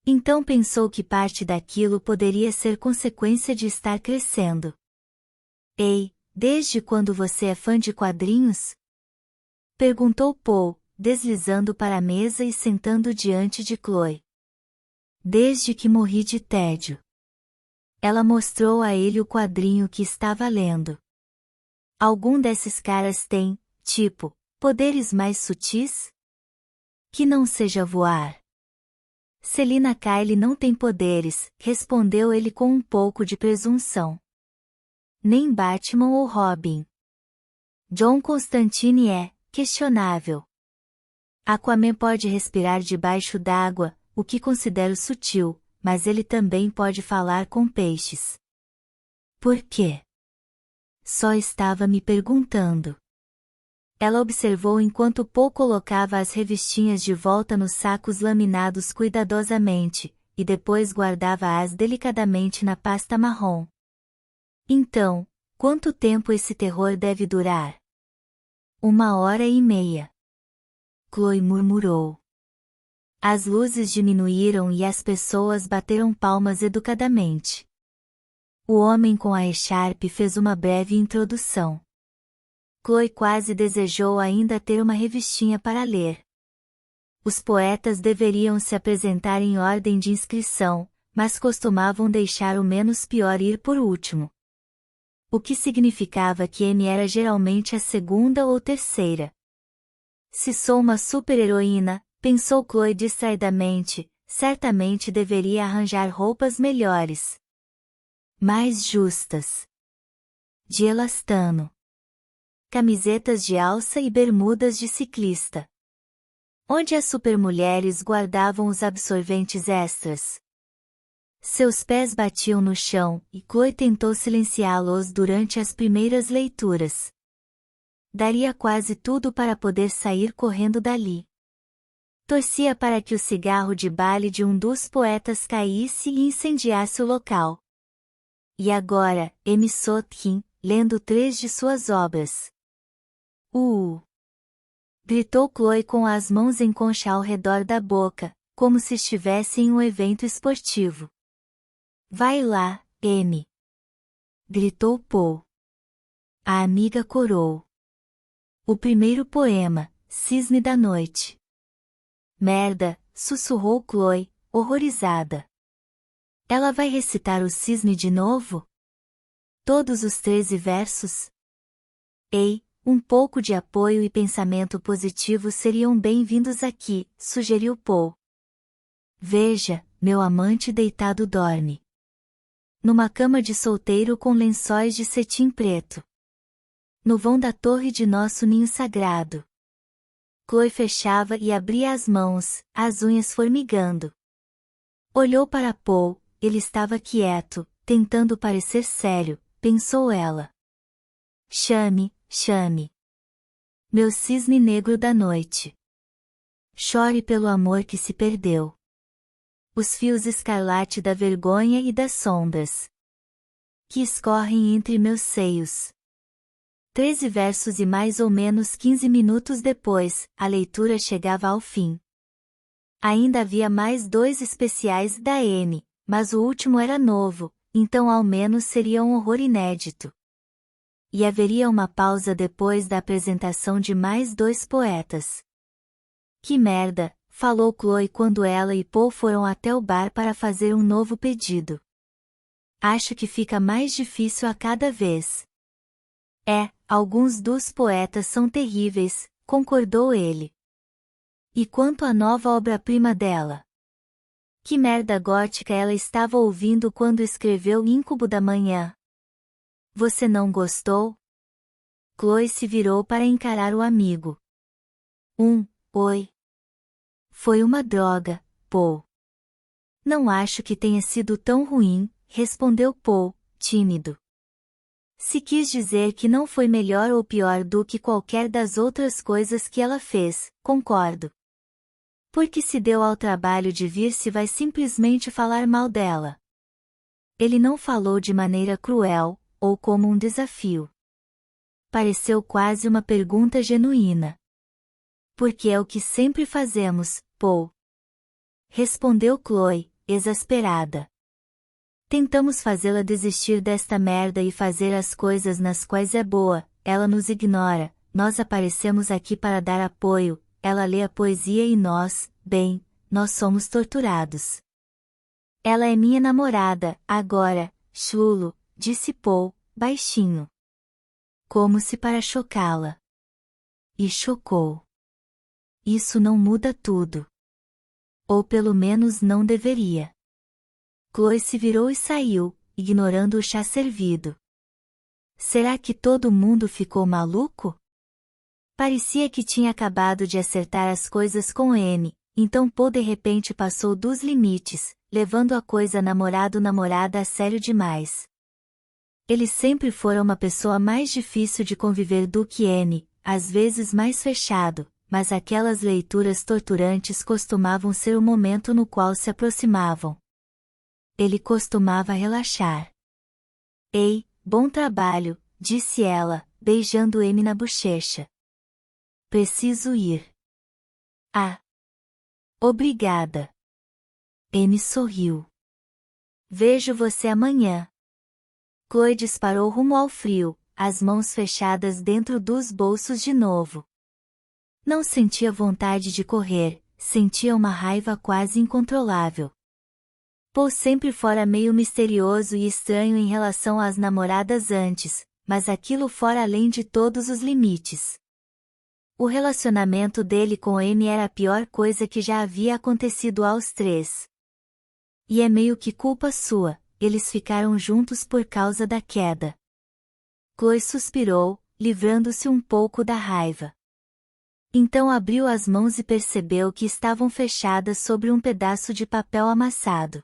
Então pensou que parte daquilo poderia ser consequência de estar crescendo. Ei, desde quando você é fã de quadrinhos? Perguntou Paul, deslizando para a mesa e sentando diante de Chloe. Desde que morri de tédio. Ela mostrou a ele o quadrinho que estava lendo. Algum desses caras tem, tipo, poderes mais sutis? Que não seja voar. Selina Kyle não tem poderes, respondeu ele com um pouco de presunção. Nem Batman ou Robin. John Constantine é, questionável. Aquaman pode respirar debaixo d'água, o que considero sutil, mas ele também pode falar com peixes. Por quê? Só estava me perguntando. Ela observou enquanto Paul colocava as revistinhas de volta nos sacos laminados cuidadosamente, e depois guardava-as delicadamente na pasta marrom. Então, quanto tempo esse terror deve durar? 1h30. Chloe murmurou. As luzes diminuíram e as pessoas bateram palmas educadamente. O homem com a echarpe fez uma breve introdução. Chloe quase desejou ainda ter uma revistinha para ler. Os poetas deveriam se apresentar em ordem de inscrição, mas costumavam deixar o menos pior ir por último. O que significava que M era geralmente a 2ª ou 3ª. Se sou uma super-heroína, pensou Chloe distraidamente, certamente deveria arranjar roupas melhores. Mais justas. De elastano. Camisetas de alça e bermudas de ciclista. Onde as supermulheres guardavam os absorventes extras. Seus pés batiam no chão, e Chloe tentou silenciá-los durante as primeiras leituras. Daria quase tudo para poder sair correndo dali. Torcia para que o cigarro de bale de um dos poetas caísse e incendiasse o local. E agora, M. Sotkin, lendo 3 de suas obras. Gritou Chloe com as mãos em concha ao redor da boca, como se estivesse em um evento esportivo. Vai lá, M. Gritou Paul. A amiga corou. O primeiro poema, Cisne da Noite. Merda, sussurrou Chloe, horrorizada. Ela vai recitar o cisne de novo? Todos os 13 versos? Ei, um pouco de apoio e pensamento positivo seriam bem-vindos aqui, sugeriu Paul. Veja, meu amante deitado dorme. Numa cama de solteiro com lençóis de cetim preto. No vão da torre de nosso ninho sagrado. Chloe fechava e abria as mãos, as unhas formigando. Olhou para Paul, ele estava quieto, tentando parecer sério, pensou ela. Chame, chame. Meu cisne negro da noite. Chore pelo amor que se perdeu. Os fios escarlate da vergonha e das sombras. Que escorrem entre meus seios. 13 versos e mais ou menos 15 minutos depois, a leitura chegava ao fim. Ainda havia mais 2 especiais da M, mas o último era novo, então ao menos seria um horror inédito. E haveria uma pausa depois da apresentação de mais 2 poetas. Que merda, falou Chloe quando ela e Paul foram até o bar para fazer um novo pedido. Acho que fica mais difícil a cada vez. Alguns dos poetas são terríveis, concordou ele. E quanto à nova obra-prima dela? Que merda gótica ela estava ouvindo quando escreveu Incubo da Manhã? Você não gostou? Chloe se virou para encarar o amigo. Oi. Foi uma droga, Paul. Não acho que tenha sido tão ruim, respondeu Paul, tímido. Se quis dizer que não foi melhor ou pior do que qualquer das outras coisas que ela fez, concordo. Porque se deu ao trabalho de vir se vai simplesmente falar mal dela. Ele não falou de maneira cruel, ou como um desafio. Pareceu quase uma pergunta genuína. Porque é o que sempre fazemos, Paul. Respondeu Chloe, exasperada. Tentamos fazê-la desistir desta merda e fazer as coisas nas quais é boa, ela nos ignora, nós aparecemos aqui para dar apoio, ela lê a poesia e nós somos torturados. Ela é minha namorada, agora, chulo, disse Paul, baixinho. Como se para chocá-la. E chocou. Isso não muda tudo. Ou pelo menos não deveria. Chloe se virou e saiu, ignorando o chá servido. Será que todo mundo ficou maluco? Parecia que tinha acabado de acertar as coisas com Anne, então Paul de repente passou dos limites, levando a coisa namorado-namorada a sério demais. Ele sempre fora uma pessoa mais difícil de conviver do que Anne, às vezes mais fechado, mas aquelas leituras torturantes costumavam ser o momento no qual se aproximavam. Ele costumava relaxar. Ei, bom trabalho, disse ela, beijando Anne na bochecha. Preciso ir. Obrigada. Anne sorriu. Vejo você amanhã. Chloe disparou rumo ao frio, as mãos fechadas dentro dos bolsos de novo. Não sentia vontade de correr, sentia uma raiva quase incontrolável. Paul sempre fora meio misterioso e estranho em relação às namoradas antes, mas aquilo fora além de todos os limites. O relacionamento dele com Amy era a pior coisa que já havia acontecido aos três. E é meio que culpa sua, eles ficaram juntos por causa da queda. Chloe suspirou, livrando-se um pouco da raiva. Então abriu as mãos e percebeu que estavam fechadas sobre um pedaço de papel amassado.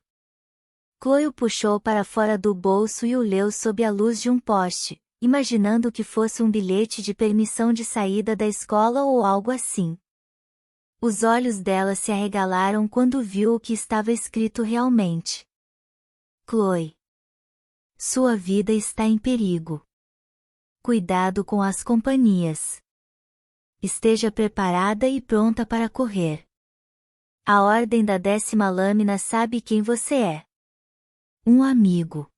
Chloe o puxou para fora do bolso e o leu sob a luz de um poste, imaginando que fosse um bilhete de permissão de saída da escola ou algo assim. Os olhos dela se arregalaram quando viu o que estava escrito realmente. Chloe. Sua vida está em perigo. Cuidado com as companhias. Esteja preparada e pronta para correr. A ordem da 10ª lâmina sabe quem você é. Um amigo.